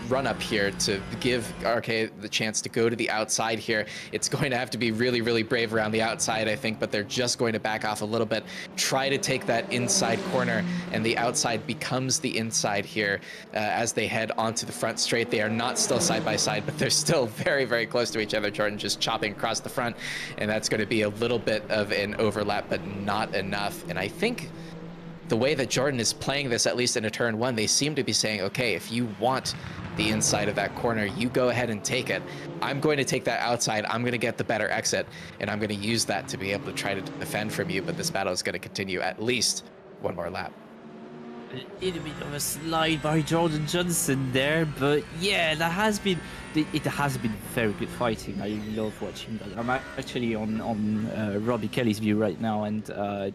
run up here to give RK the chance to go to the outside here. It's going to have to be really, really brave around the outside, I think, but they're just going to back off a little bit, try to take that inside corner, and the outside becomes the inside here as they head onto the front straight. They are not still side by side, but they're still very, very close to each other. Jordan just chopping across the front, and that's going to be a little bit of an overlap, but not enough. And I think the way that Jordan is playing this, at least in a turn one, they seem to be saying, okay, if you want the inside of that corner, you go ahead and take it. I'm going to take that outside. I'm going to get the better exit, and I'm going to use that to be able to try to defend from you. But this battle is going to continue at least one more lap. A little bit of a slide by Jordan Johnson there, but yeah, it has been very good fighting. I love watching that. I'm actually on Robbie Kelly's view right now, and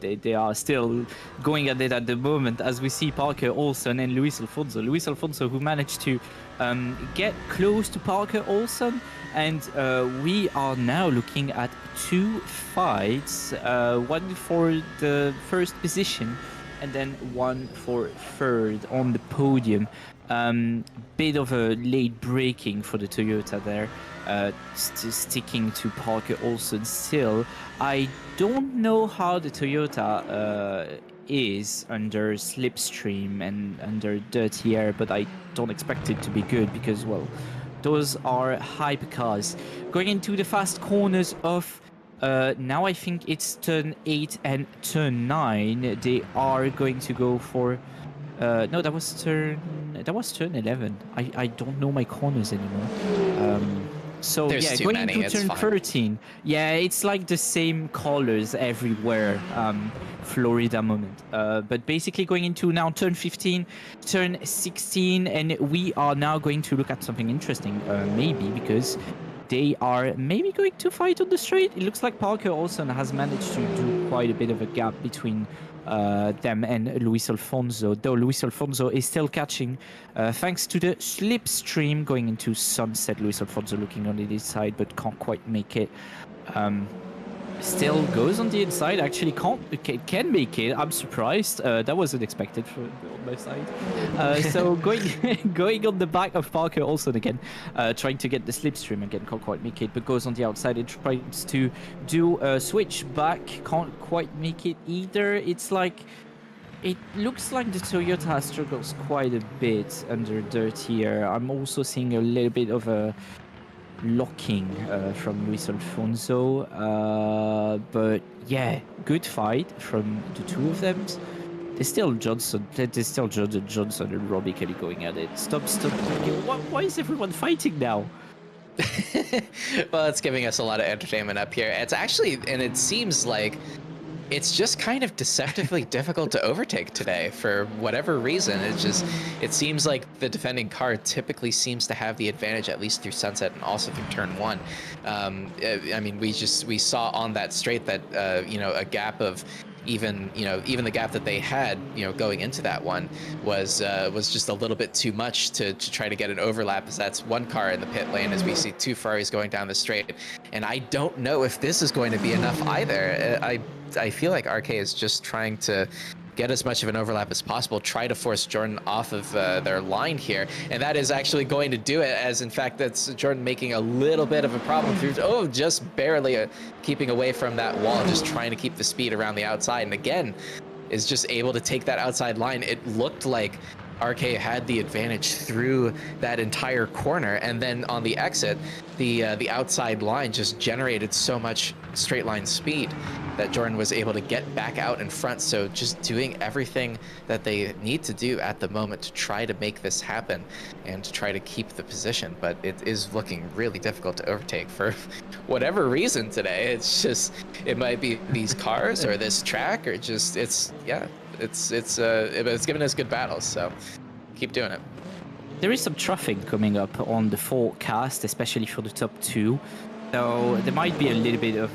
they are still going at it at the moment, as we see Parker Olsen and Luis Alfonso, who managed to get close to Parker Olsen, and we are now looking at two fights, one for the first position and then one for third on the podium. Bit of a late braking for the Toyota there, sticking to Parker Olsen still. I don't know how the Toyota is under slipstream and under dirty air, but I don't expect it to be good because, well, those are hypercars. Going into the fast corners of now I think it's turn 8 and turn 9. They are going to go for no, that was turn 11. I don't know my corners anymore. So There's yeah, too going many, into it's turn fine. 13. Yeah, it's like the same colors everywhere. Florida moment. But basically going into now turn 15, turn 16, and we are now going to look at something interesting, maybe, because they are maybe going to fight on the straight. It looks like Parker Olsen has managed to do quite a bit of a gap between them and Luis Alfonso, though Luis Alfonso is still catching thanks to the slipstream going into Sunset. Luis Alfonso looking on the inside but can't quite make it. Still goes on the inside, actually can make it. I'm surprised. That wasn't expected on my side. So going on the back of Parker Olsen again, trying to get the slipstream again, can't quite make it, but goes on the outside and tries to do a switch back, can't quite make it either. It looks like the Toyota struggles quite a bit under dirt here. I'm also seeing a little bit of a locking from Luis Alfonso, but yeah, good fight from the two of them. There's still Johnson and Robbie Kady going at it. Stop. Why is everyone fighting now? Well, it's giving us a lot of entertainment up here. It's actually, and it seems like it's just kind of deceptively difficult to overtake today for whatever reason. It seems like the defending car typically seems to have the advantage, at least through Sunset and also through turn one. I mean, we saw on that straight that a gap of even the gap that they had going into that one was just a little bit too much to try to get an overlap, as that's one car in the pit lane as we see two Ferraris going down the straight, and I don't know if this is going to be enough either. I feel like RK is just trying to get as much of an overlap as possible, try to force Jordan off of their line here, and that is actually going to do it, as in fact that's Jordan making a little bit of a problem through, just barely keeping away from that wall, just trying to keep the speed around the outside, and again is just able to take that outside line. It looked like RK had the advantage through that entire corner, and then on the exit, the outside line just generated so much straight line speed that Jordan was able to get back out in front. So just doing everything that they need to do at the moment to try to make this happen and to try to keep the position. But it is looking really difficult to overtake for whatever reason today. It's just, it might be these cars or this track, or just it's giving us good battles. So keep doing it. There is some traffic coming up on the forecast, especially for the top two. So there might be a little bit of,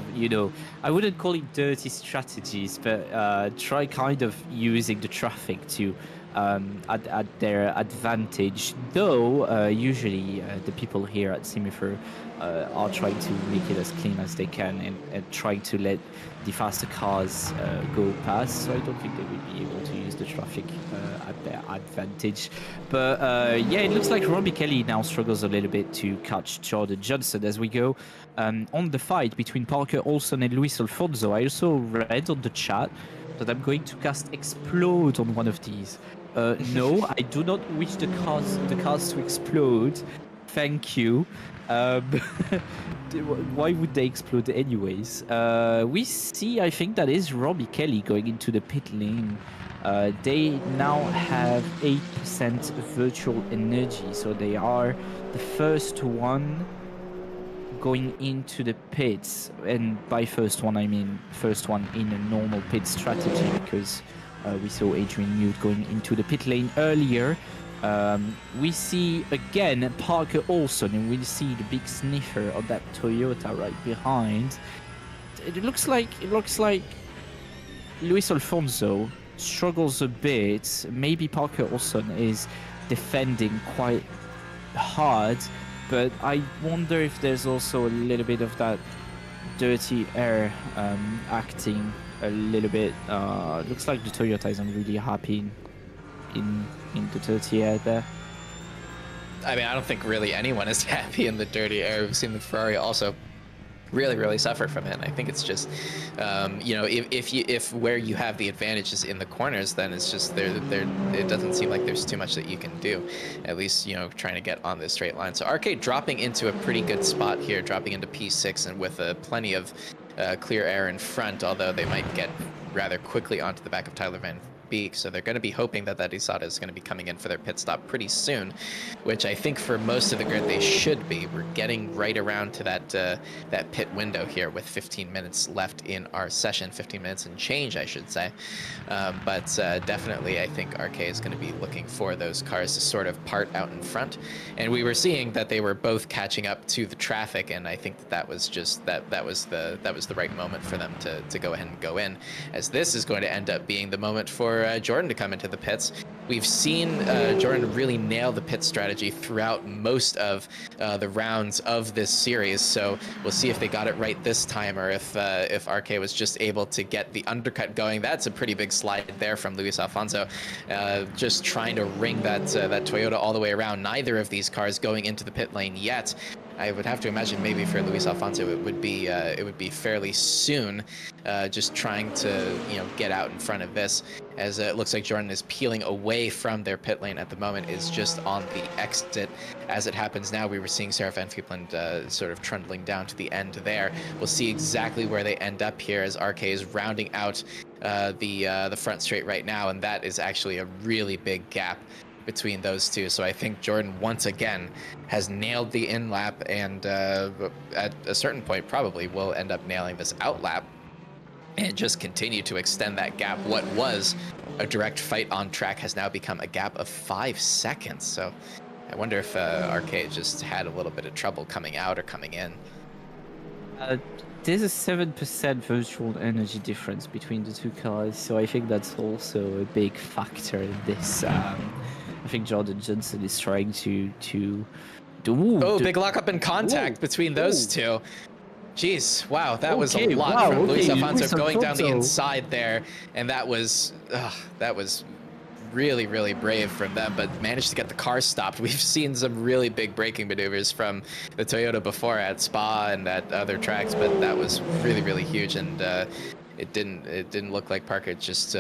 I wouldn't call it dirty strategies, but try kind of using the traffic to at their advantage. Though usually the people here at Simufur are trying to make it as clean as they can and trying to let the faster cars go past. So I don't think they would be able to use the traffic at their advantage. But yeah, it looks like Robbie Kelly now struggles a little bit to catch Jordan Johnson as we go on the fight between Parker Olsen and Luis Alfonso. I also read on the chat that I'm going to cast Explode on one of these. No, I do not wish the cars to explode. Thank you. Why would they explode anyways? We see, I think that is Robbie Kelly going into the pit lane. They now have 8% virtual energy, so they are the first one going into the pits. And by first one, I mean first one in a normal pit strategy, because we saw Adrian Newt going into the pit lane earlier. We see again Parker Olsen, and we see the big sniffer of that Toyota right behind. It looks like Luis Alfonso struggles a bit. Maybe Parker Olsen is defending quite hard, but I wonder if there's also a little bit of that dirty air acting a little bit. Looks like the Toyota isn't really happy in the dirty air there. I mean, I don't think really anyone is happy in the dirty air. We've seen the Ferrari also really suffer from it. And I think it's just, if where you have the advantage is in the corners, then it's just it doesn't seem like there's too much that you can do, at least, trying to get on this straight line. So Arcade dropping into a pretty good spot here, dropping into P6 and with plenty of clear air in front, although they might get rather quickly onto the back of Tyler Van Beek, so they're going to be hoping that Isada is going to be coming in for their pit stop pretty soon, which I think for most of the grid they should be. We're getting right around to that pit window here with 15 minutes left in our session, 15 minutes and change, I should say. But definitely, I think RK is going to be looking for those cars to sort of part out in front, and we were seeing that they were both catching up to the traffic, and I think that was just that was the right moment for them to go ahead and go in, as this is going to end up being the moment for Jordan to come into the pits. We've seen Jordan really nail the pit strategy throughout most of the rounds of this series, so we'll see if they got it right this time, or if RK was just able to get the undercut going. That's a pretty big slide there from Luis Alfonso, just trying to ring that Toyota all the way around. Neither of these cars going into the pit lane yet. I would have to imagine maybe for Luis Alfonso it would be fairly soon, just trying to get out in front of this, as it looks like Jordan is peeling away from their pit lane at the moment, is just on the exit. As it happens now, we were seeing Sarah Van Fiepland sort of trundling down to the end there. We'll see exactly where they end up here as RK is rounding out the front straight right now, and that is actually a really big gap between those two. So I think Jordan once again has nailed the in lap, and at a certain point probably will end up nailing this out lap and just continue to extend that gap. What was a direct fight on track has now become a gap of 5 seconds. So I wonder if RK just had a little bit of trouble coming out or coming in. There's a 7% virtual energy difference between the two cars, so I think that's also a big factor in this. I think Jordan Johnson is trying to do. Big lockup in contact between those two. Jeez, wow, that was a lot from Luis Alfonso going down the inside there, and that was really, really brave from them, but managed to get the car stopped. We've seen some really big braking maneuvers from the Toyota before at Spa and at other tracks, but that was really, really huge, and it didn't look like Parker just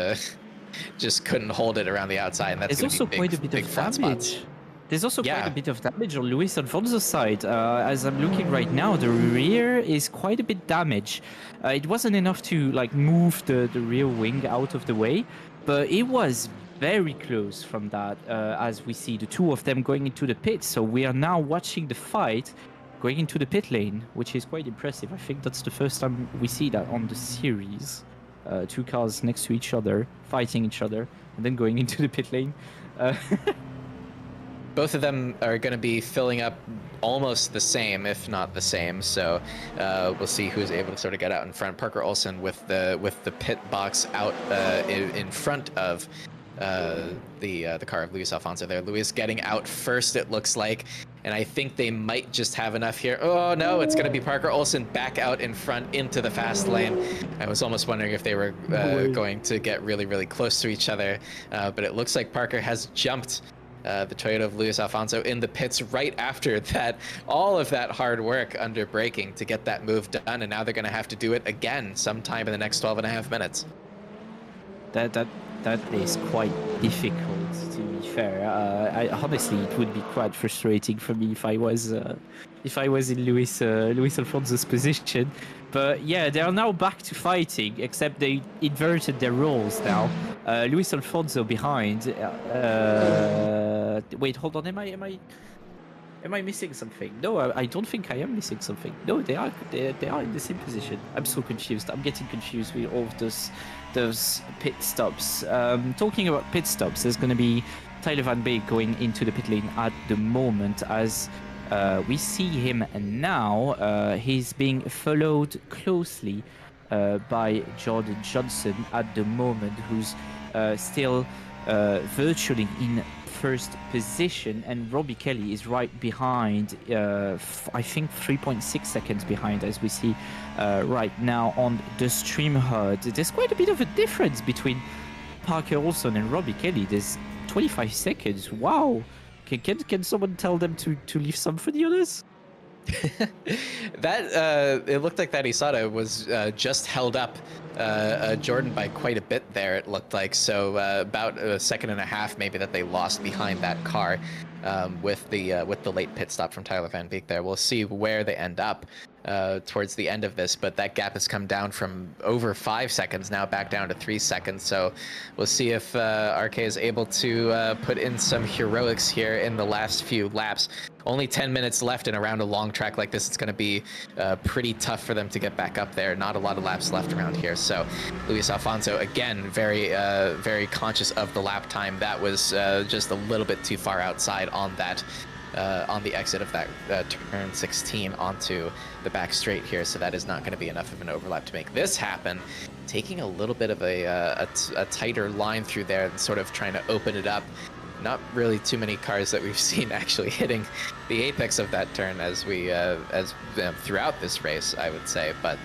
couldn't hold it around the outside, and that's There's also quite a bit of damage. There's also quite a bit of damage on Luis Alfonso's side. As I'm looking right now, the rear is quite a bit damaged. It wasn't enough to move the rear wing out of the way, but it was very close from that, as we see the two of them going into the pit. So we are now watching the fight going into the pit lane, which is quite impressive. I think that's the first time we see that on the series. Two cars next to each other, fighting each other, and then going into the pit lane. Both of them are going to be filling up almost the same, if not the same. So we'll see who's able to sort of get out in front. Parker Olsen with the pit box out in front of the car of Luis Alfonso there. Luis getting out first, it looks like, and I think they might just have enough here. Oh no, it's going to be Parker Olsen back out in front into the fast lane. I was almost wondering if they were going to get really, really close to each other, but it looks like Parker has jumped the Toyota of Luis Alfonso in the pits right after that, all of that hard work under braking to get that move done, and now they're going to have to do it again sometime in the next 12.5 minutes. That is quite difficult, to be fair. Honestly, it would be quite frustrating for me if I was in Luis Alfonso's position. But yeah, they are now back to fighting, except they inverted their roles now. Luis Alfonso behind. Wait, hold on. Am I missing something? No, I don't think I am missing something. No, they are in the same position. I'm so confused. I'm getting confused with all of those pit stops. Talking about pit stops, there's going to be Tyler Van Beek going into the pit lane at the moment, as we see him now. He's being followed closely by Jordan Johnson at the moment, who's still virtually in first position, and Robbie Kelly is right behind, I think 3.6 seconds behind, as we see right now on the stream HUD. There's quite a bit of a difference between Parker Olsen and Robbie Kelly. There's 25 seconds. Wow. Can someone tell them to leave some for the others? That it looked like that Isada was just held up Jordan by quite a bit there, it looked like. So about a second and a half maybe that they lost behind that car with the late pit stop from Tyler Van Beek there. We'll see where they end up. towards the end of this, but that gap has come down from over 5 seconds now back down to 3 seconds. So we'll see if RK is able to put in some heroics here in the last few laps. Only 10 minutes left, and around a long track like this, it's going to be pretty tough for them to get back up there. Not a lot of laps left around here. So Luis Alfonso, again, very conscious of the lap time. That was just a little bit too far outside on that on the exit of that turn 16 onto the back straight here, so that is not going to be enough of an overlap to make this happen. Taking a little bit of a tighter line through there and sort of trying to open it up. Not really too many cars that we've seen actually hitting the apex of that turn as we throughout this race, I would say. But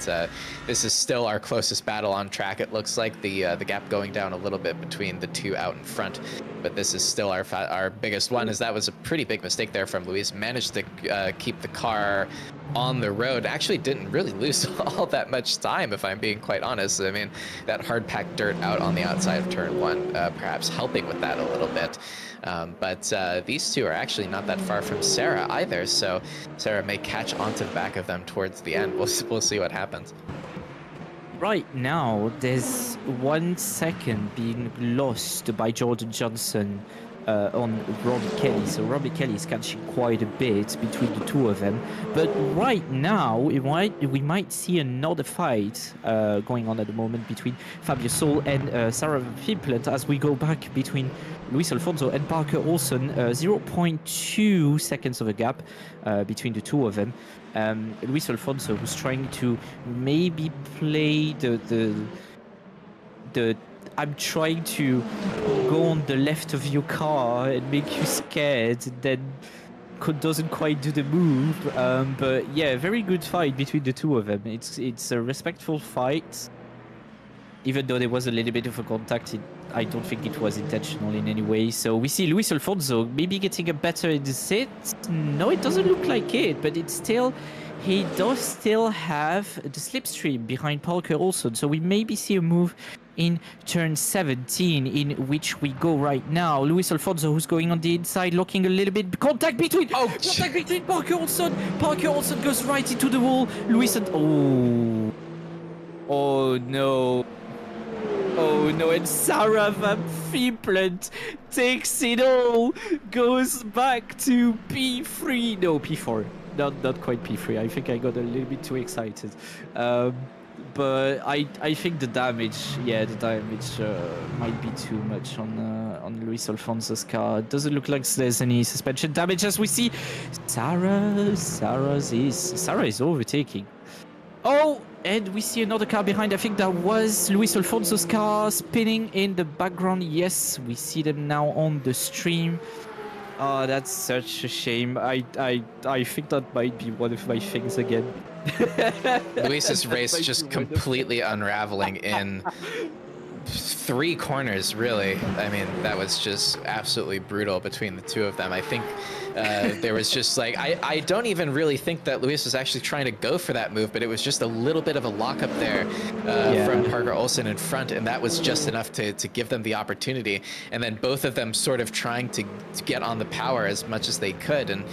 this is still our closest battle on track. It looks like the gap going down a little bit between the two out in front, but this is still our biggest one, as that was a pretty big mistake there from Luis. Managed to keep the car on the road. Actually didn't really lose all that much time, if I'm being quite honest. I mean, that hard packed dirt out on the outside of turn 1 perhaps helping with that a little bit. But these two are actually not that far from Sarah either, so Sarah may catch onto the back of them towards the end. We'll see what happens. Right now, there's 1 second being lost by Jordan Johnson on Robbie Kelly. So Robbie Kelly is catching quite a bit between the two of them. But right now, we might see another fight going on at the moment between Fabio Sol and Sarah Fiplant as we go back between Luis Alfonso and Parker Olsen. 0.2 seconds of a gap between the two of them. Luis Alfonso was trying to maybe play the I'm trying to go on the left of your car and make you scared, and then doesn't quite do the move. But yeah, very good fight between the two of them. It's a respectful fight. Even though there was a little bit of a contact, I don't think it was intentional in any way. So we see Luis Alfonso maybe getting a better in the sit. No, it doesn't look like it, but it's still... He does still have the slipstream behind Parker Olsen. So we maybe see a move in turn 17, in which we go right now. Luis Alfonso, who's going on the inside, locking a little bit. Contact between Parker Olsen. Parker Olsen goes right into the wall. Luis and... Oh no. Oh no, and Sarah Van Fiplant takes it all. Goes back to P3. No, P4. Not quite P3. I think I got a little bit too excited. But I think the damage might be too much on Luis Alfonso's car. It doesn't look like there's any suspension damage, as we see Sarah is overtaking. Oh, and we see another car behind. I think that was Luis Alfonso's car spinning in the background. Yes, we see them now on the stream. Oh, that's such a shame. I think that might be one of my things again. Luis's race just completely unraveling in 3 corners, really. I mean, that was just absolutely brutal between the two of them. I think there was just like, I don't even really think that Luis was actually trying to go for that move, but it was just a little bit of a lockup there from Parker Olsen in front, and that was just enough to give them the opportunity. And then both of them sort of trying to get on the power as much as they could, and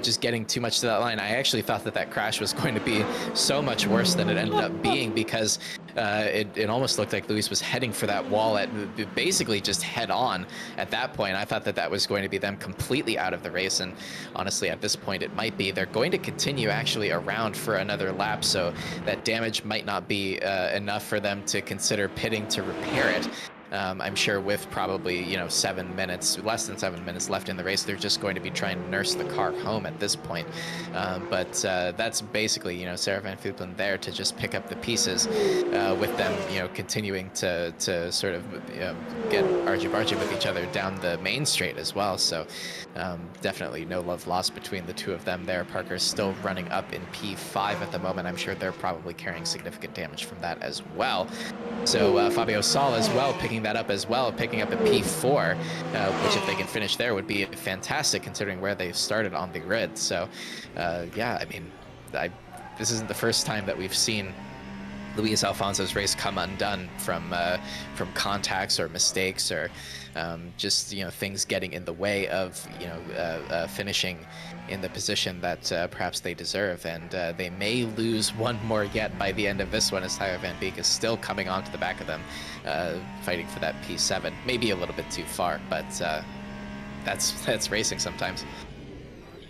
just getting too much to that line. I actually thought that crash was going to be so much worse than it ended up being, because it almost looked like Luis was heading for that wall at basically just head on at that point. I thought that was going to be them completely out of the race, and honestly at this point it might be. They're going to continue actually around for another lap, so that damage might not be enough for them to consider pitting to repair it. I'm sure with probably, less than 7 minutes left in the race, they're just going to be trying to nurse the car home at this point. But that's basically, Sarah Van Fiplant there to just pick up the pieces with them, continuing to sort of get argy-bargy with each other down the main straight as well. So definitely no love lost between the two of them there. Parker's still running up in P5 at the moment. I'm sure they're probably carrying significant damage from that as well. So Fabio Sol as well picking that up as well, picking up a P4, which if they can finish there would be fantastic considering where they've started on the grid. So yeah, I mean, this isn't the first time that we've seen Luis Alfonso's race come undone from contacts or mistakes or just things getting in the way of finishing in the position that perhaps they deserve, and they may lose one more yet by the end of this one, as Tyler Van Beek is still coming onto the back of them, fighting for that P7. Maybe a little bit too far, but that's racing sometimes.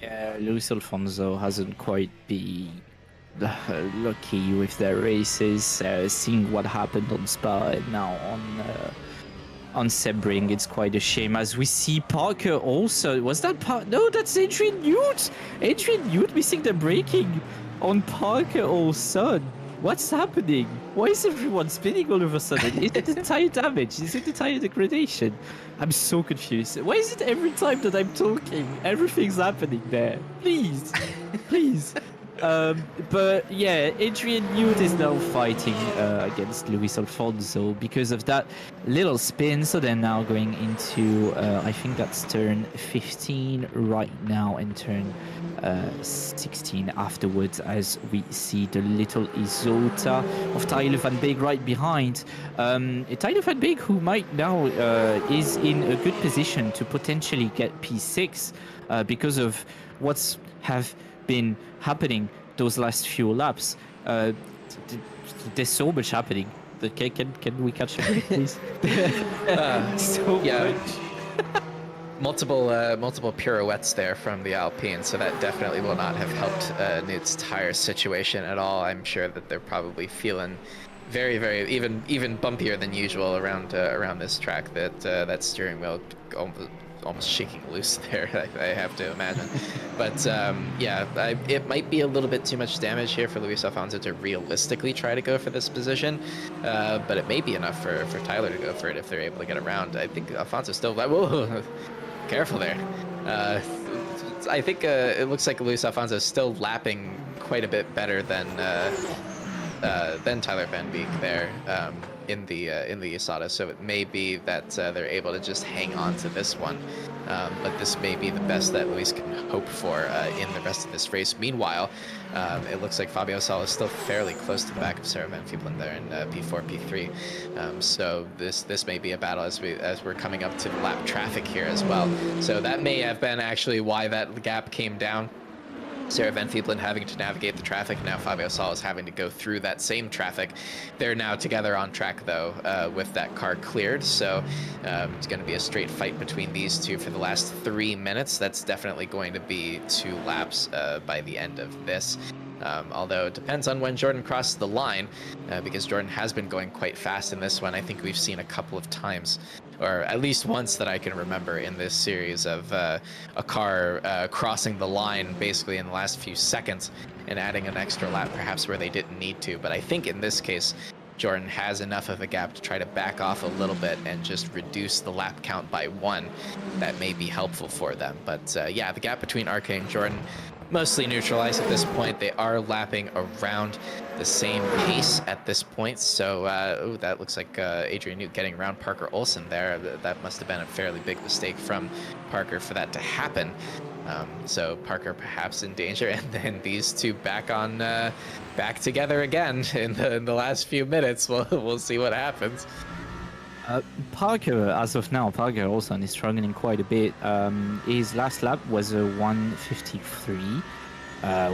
Yeah, Luis Alfonso hasn't quite been lucky with their races, seeing what happened on Spa and now on Sebring. It's quite a shame, as we see Parker also. Was that No, that's Adrian Newt! Adrian Newt missing the braking on Parker also. What's happening? Why is everyone spinning all of a sudden? Is it the tire damage? Is it the tire degradation? I'm so confused. Why is it every time that I'm talking, everything's happening there? Please, please. But yeah, Adrian Newt is now fighting against Luis Alfonso because of that little spin. So they're now going into, I think that's turn 15 right now, and turn 16 afterwards, as we see the little Isota of Tyler Van Beek right behind. Tyler Van Beek, who might now is in a good position to potentially get P6 because of what's have been happening those last few laps. There's so much happening. Can we catch a break, please? So much. Multiple pirouettes there from the Alpine, so that definitely will not have helped Newt's tire situation at all. I'm sure that they're probably feeling very, very even bumpier than usual around this track. That steering wheel almost shaking loose there, I have to imagine. But it might be a little bit too much damage here for Luis Alfonso to realistically try to go for this position, but it may be enough for Tyler to go for it if they're able to get around. I think Alfonso's still... Whoa, careful there. I think it looks like Luis Alfonso is still lapping quite a bit better than Tyler Van Beek there in the USADA, so it may be that they're able to just hang on to this one, but this may be the best that Luis can hope for in the rest of this race. Meanwhile, it looks like Fabio Sala is still fairly close to the back of Sarah Van Fieblen there in P4, P3, so this may be a battle as we're coming up to the lap traffic here as well. So that may have been actually why that gap came down. Sarah Van Fieblen having to navigate the traffic. Now Fabio Sala is having to go through that same traffic. They're now together on track, though, with that car cleared. So it's going to be a straight fight between these two for the last 3 minutes. That's definitely going to be 2 laps by the end of this. Although it depends on when Jordan crosses the line, because Jordan has been going quite fast in this one. I think we've seen a couple of times, or at least once that I can remember in this series, of a car crossing the line basically in the last few seconds and adding an extra lap perhaps where they didn't need to. But I think in this case, Jordan has enough of a gap to try to back off a little bit and just reduce the lap count by 1. That may be helpful for them. But yeah, the gap between RK and Jordan mostly neutralized at this point. They are lapping around the same pace at this point. So that looks like Adrian Newt getting around Parker Olsen there. That must have been a fairly big mistake from Parker for that to happen. So Parker perhaps in danger, and then these two back together again in the last few minutes. We'll see what happens. Parker, as of now, Parker also is struggling quite a bit. His last lap was a 153,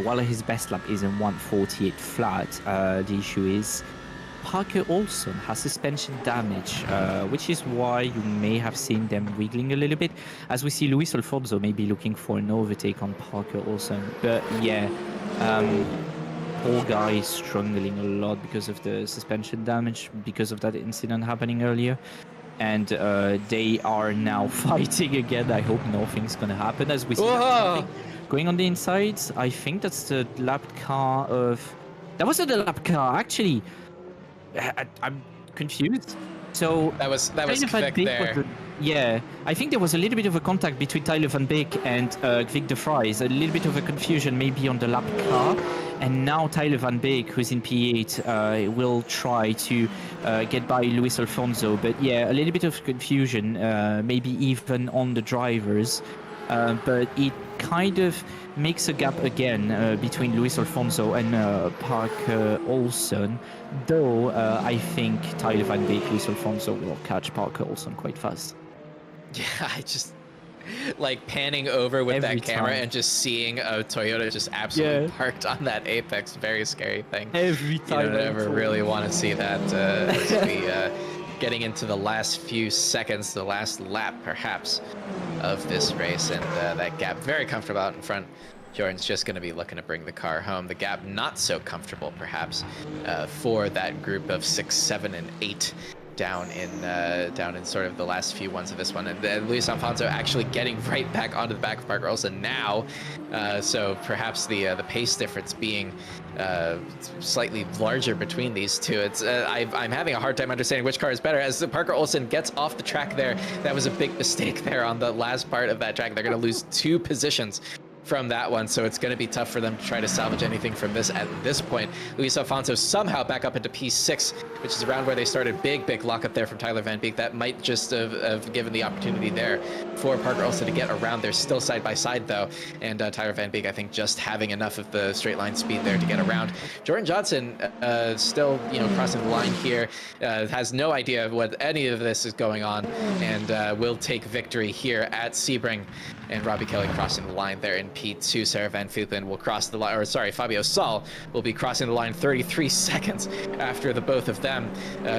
while his best lap is a 148 flat. The issue is Parker also has suspension damage, which is why you may have seen them wiggling a little bit, as we see Luis Alfonso maybe looking for an overtake on Parker also. But yeah, poor guy is struggling a lot because of the suspension damage, because of that incident happening earlier. And they are now fighting again. I hope nothing's gonna happen, as we see going on the insides. I think that's the lap car of... That wasn't the lap car, actually. I'm confused. So that was Vic there. Yeah, I think there was a little bit of a contact between Tyler Van Beek and Vic de Vries. A little bit of a confusion maybe on the lap car. And now Tyler Van Beek, who's in P8, will try to get by Luis Alfonso. But yeah, a little bit of confusion, maybe even on the drivers. but it kind of makes a gap again between Luis Alfonso and Parker Olsen, though I think Tyler Van Beek, Luis Alfonso will catch Parker Olsen quite fast. Yeah, I just like panning over with Every that camera time. and just seeing a Toyota just absolutely Yeah. parked on that apex. Very scary thing. Every You time. don't I ever saw really it. want to see that as we getting into the last few seconds, the last lap perhaps of this race, and that gap very comfortable out in front. Jordan's just going to be looking to bring the car home. The gap not so comfortable perhaps for that group of 6, 7, and 8 down in sort of the last few ones of this one, and then Luis Alfonso actually getting right back onto the back of Parker Olsen now, so perhaps the pace difference being slightly larger between these two. It's I'm having a hard time understanding which car is better as Parker Olsen gets off the track there. That was a big mistake there on the last part of that track. They're going to lose 2 positions from that one, so it's going to be tough for them to try to salvage anything from this at this point. Luis Alfonso somehow back up into P6, which is around where they started. Big lockup there from Tyler Van Beek. That might just have given the opportunity there for Parker Olsen to get around. They're still side by side though, and Tyler Van Beek, I think, just having enough of the straight line speed there to get around. Jordan Johnson still, crossing the line here, has no idea what any of this is going on, and will take victory here at Sebring. And Robbie Kelly crossing the line there in P2. Sarah Van Veupen will cross the line, or sorry, Fabio Saul will be crossing the line 33 seconds after the both of them.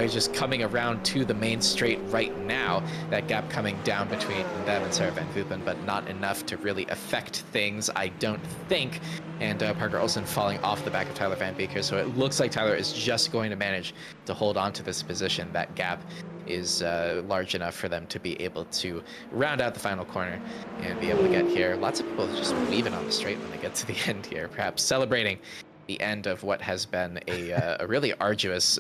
Just coming around to the main straight right now. That gap coming down between them and Sarah Van Veupen, but not enough to really affect things, I don't think. And Parker Olsen falling off the back of Tyler Van Beek here. So it looks like Tyler is just going to manage to hold on to this position. That gap is large enough for them to be able to round out the final corner and be able to get here. Lots of people just weaving on the straight when they get to the end here, perhaps celebrating the end of what has been a really arduous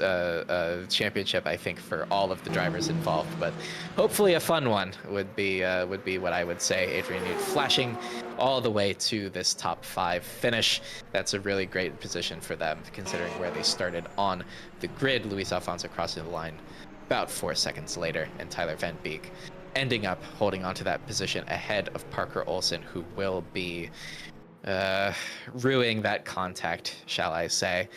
championship, I think, for all of the drivers involved, but hopefully a fun one would be what I would say. Adrian Newt flashing all the way to this top 5 finish. That's a really great position for them, considering where they started on the grid. Luis Alfonso crossing the line about 4 seconds later, and Tyler Van Beek ending up holding onto that position ahead of Parker Olsen, who will be ruining that contact, shall I say,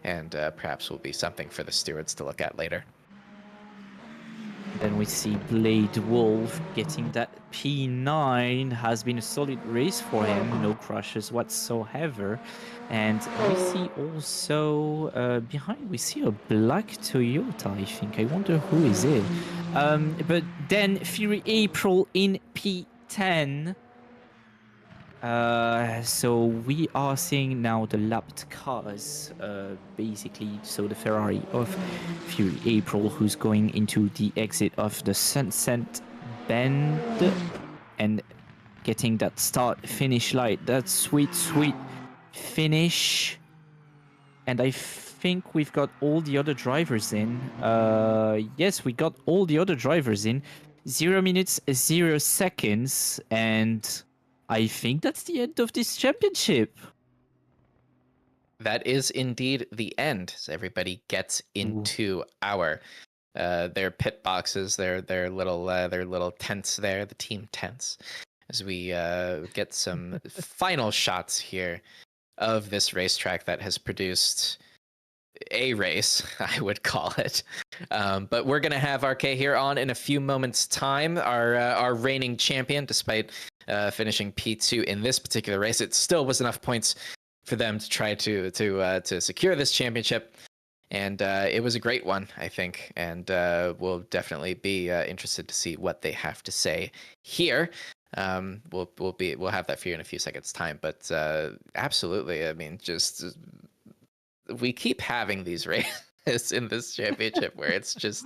and perhaps will be something for the stewards to look at later. Then we see Blade Wolf getting that P9. Has been a solid race for him, no crashes whatsoever. And we see also behind, we see a black Toyota, I think. I wonder who is it. But then Fury April in P10. So we are seeing now the lapped cars, basically. So the Ferrari of Fury April, who's going into the exit of the Sunset Bend and getting that start-finish light. That sweet finish. And I think we've got all the other drivers in. Yes, we got all the other drivers in. 0 minutes, 0 seconds, and I think that's the end of this championship. That is indeed the end. So everybody gets into their pit boxes, their little tents there, the team tents, as we get some final shots here of this racetrack that has produced a race, I would call it. But we're gonna have RK here on in a few moments' time. Our reigning champion, despite finishing P2 in this particular race, it still was enough points for them to try to secure this championship. And it was a great one, I think, and we'll definitely be interested to see what they have to say here. We'll have that for you in a few seconds' time, but absolutely, I mean, just we keep having these races in this championship where it's just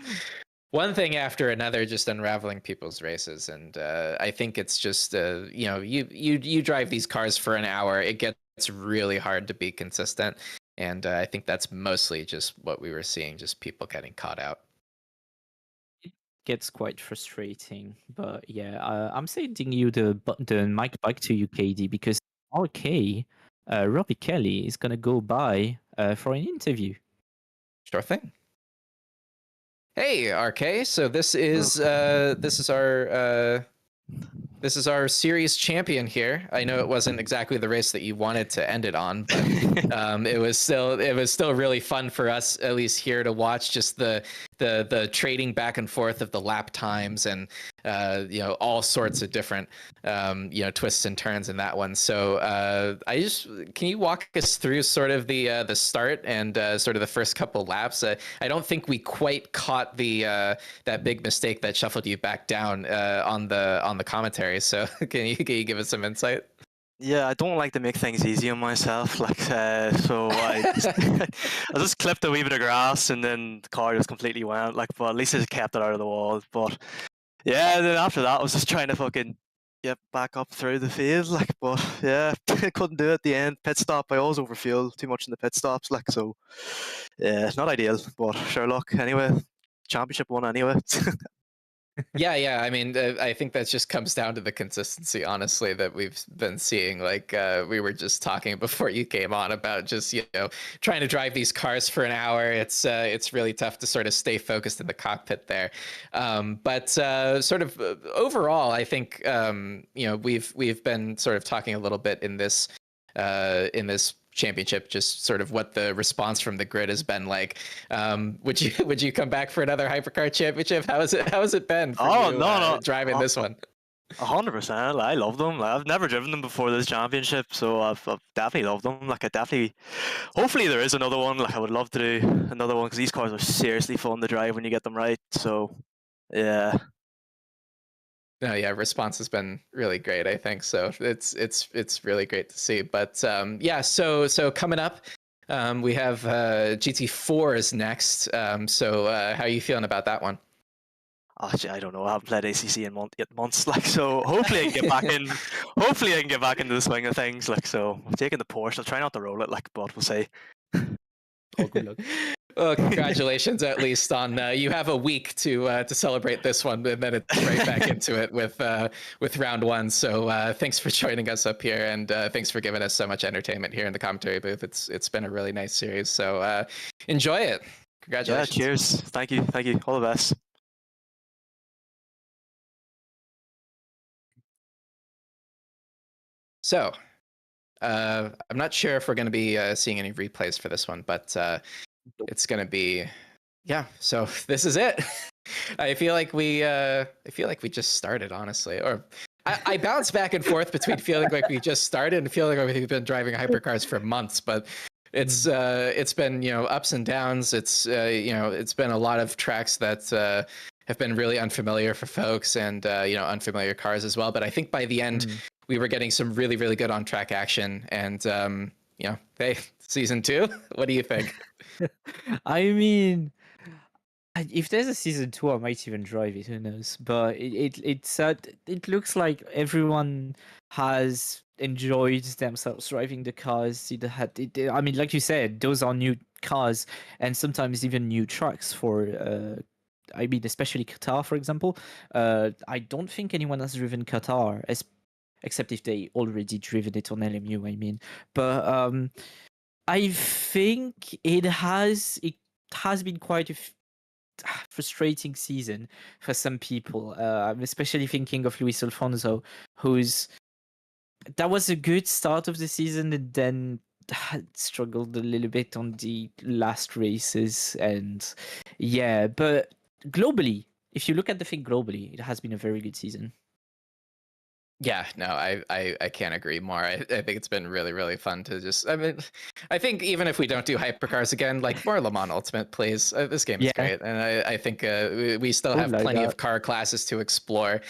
one thing after another, just unraveling people's races, and I think it's just you drive these cars for an hour, it gets really hard to be consistent. And I think that's mostly just what we were seeing, just people getting caught out. It gets quite frustrating, but yeah, I'm sending you the mic back to you, Kady, because RK, Robbie Kelly, is gonna go by for an interview. Sure thing. Hey, RK. So this is our This is our series champion here. I know it wasn't exactly the race that you wanted to end it on, but it was still really fun for us, at least here, to watch just the trading back and forth of the lap times and all sorts of different twists and turns in that one. So can you walk us through sort of the start and sort of the first couple laps? I don't think we quite caught that big mistake that shuffled you back down on the commentary. So can you give us some insight? Yeah, I don't like to make things easy on myself. Like, so I just clipped a wee bit of grass, and then the car just completely went. Like, but at least I just kept it out of the wall. But yeah, then after that, I was just trying to fucking get back up through the field. Like, but yeah, couldn't do it at the end. Pit stop. I always overfuel too much in the pit stops. Like, so yeah, it's not ideal. But sure, look. Anyway, championship won anyway. Yeah. I mean, I think that just comes down to the consistency, honestly, that we've been seeing. Like we were just talking before you came on about just trying to drive these cars for an hour. It's really tough to sort of stay focused in the cockpit there. But sort of overall, I think we've been sort of talking a little bit in this championship, just sort of what the response from the grid has been like. Would you come back for another Hypercar championship? How has it been for you, no, driving this one? 100%. I love them. Like, I've never driven them before this championship, so I've definitely loved them. Like, hopefully there is another one. Like, I would love to do another one because these cars are seriously fun to drive when you get them right. So yeah. No, yeah, response has been really great, I think. So it's really great to see. But so coming up, we have GT4 is next. So how are you feeling about that one? Actually, I don't know. I haven't played ACC in months. Like, so hopefully I can get back in. Hopefully I can get back into the swing of things. Like, so I'm taking the Porsche. I'll try not to roll it. Like, but we'll see. Oh, good luck. Well, congratulations, at least on you have a week to celebrate this one, and then it's right back into it with round one. So thanks for joining us up here, and thanks for giving us so much entertainment here in the commentary booth. It's been a really nice series. So enjoy it. Congratulations. Yeah, cheers. Thank you. All the best. So I'm not sure if we're going to be seeing any replays for this one, but it's going to be, yeah. So this is it. I feel like we just started, honestly, or I bounce back and forth between feeling like we just started and feeling like we've been driving hypercars for months, but it's been ups and downs. It's been a lot of tracks that have been really unfamiliar for folks, and unfamiliar cars as well. But I think by the end, we were getting some really, really good on-track action. And, hey, season 2, what do you think? I mean, if there's a season 2, I might even drive it. Who knows? But it looks like everyone has enjoyed themselves driving the cars. I mean, like you said, those are new cars, and sometimes even new tracks for. I mean, especially Qatar, for example. I don't think anyone has driven Qatar, except if they already driven it on LMU. I mean, but I think it has been quite a frustrating season for some people. I'm especially thinking of Luis Alfonso, that was a good start of the season, and then had struggled a little bit on the last races. And yeah, but globally, if you look at the thing globally, it has been a very good season. Yeah, no, I can't agree more. I think it's been really, really fun to just, I mean, I think even if we don't do hypercars again, like more Le Mans Ultimate, please. This game is great. And I think we still have plenty of car classes to explore.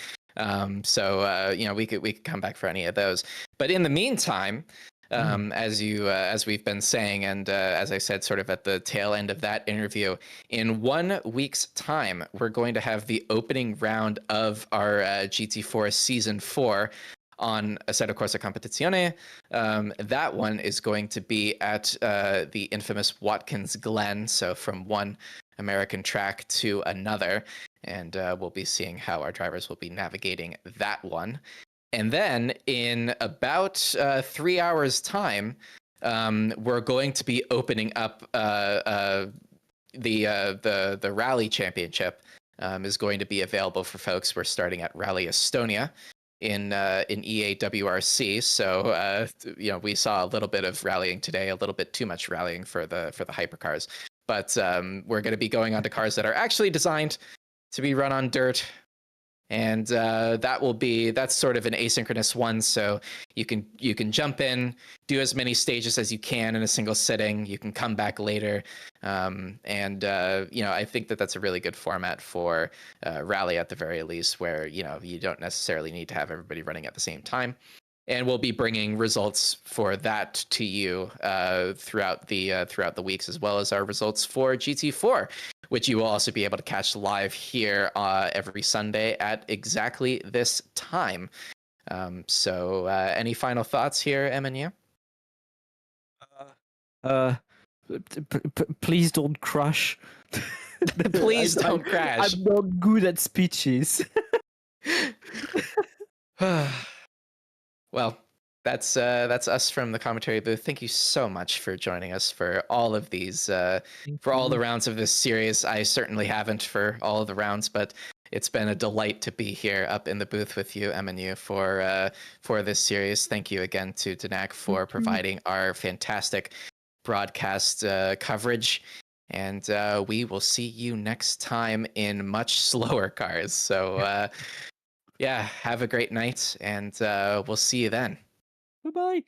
So we could come back for any of those. But in the meantime, as we've been saying, and as I said, sort of at the tail end of that interview, in 1 week's time, we're going to have the opening round of our GT4 Season 4 on Assetto Corsa Competizione. That one is going to be at the infamous Watkins Glen, so from one American track to another, and we'll be seeing how our drivers will be navigating that one. And then in about 3 hours' time, we're going to be opening up the Rally Championship is going to be available for folks. We're starting at Rally Estonia. in EAWRC. So we saw a little bit of rallying today, a little bit too much rallying for the hypercars. But we're going to be going on to cars that are actually designed to be run on dirt. And that's sort of an asynchronous one. So you can jump in, do as many stages as you can in a single sitting. You can come back later. I think that's a really good format for rally at the very least, where, you don't necessarily need to have everybody running at the same time. And we'll be bringing results for that to you throughout the weeks, as well as our results for GT4, which you will also be able to catch live here every Sunday at exactly this time. Any final thoughts here, MNU? Please don't crash. Please don't crash. I'm not good at speeches. Well, that's us from the commentary booth. Thank you so much for joining us for all of these, for all the rounds of this series. I certainly haven't for all of the rounds, but it's been a delight to be here up in the booth with you, MNU, for this series. Thank you again to Denak for providing our fantastic broadcast coverage. And we will see you next time in much slower cars. So, yeah, have a great night, and we'll see you then. Bye-bye.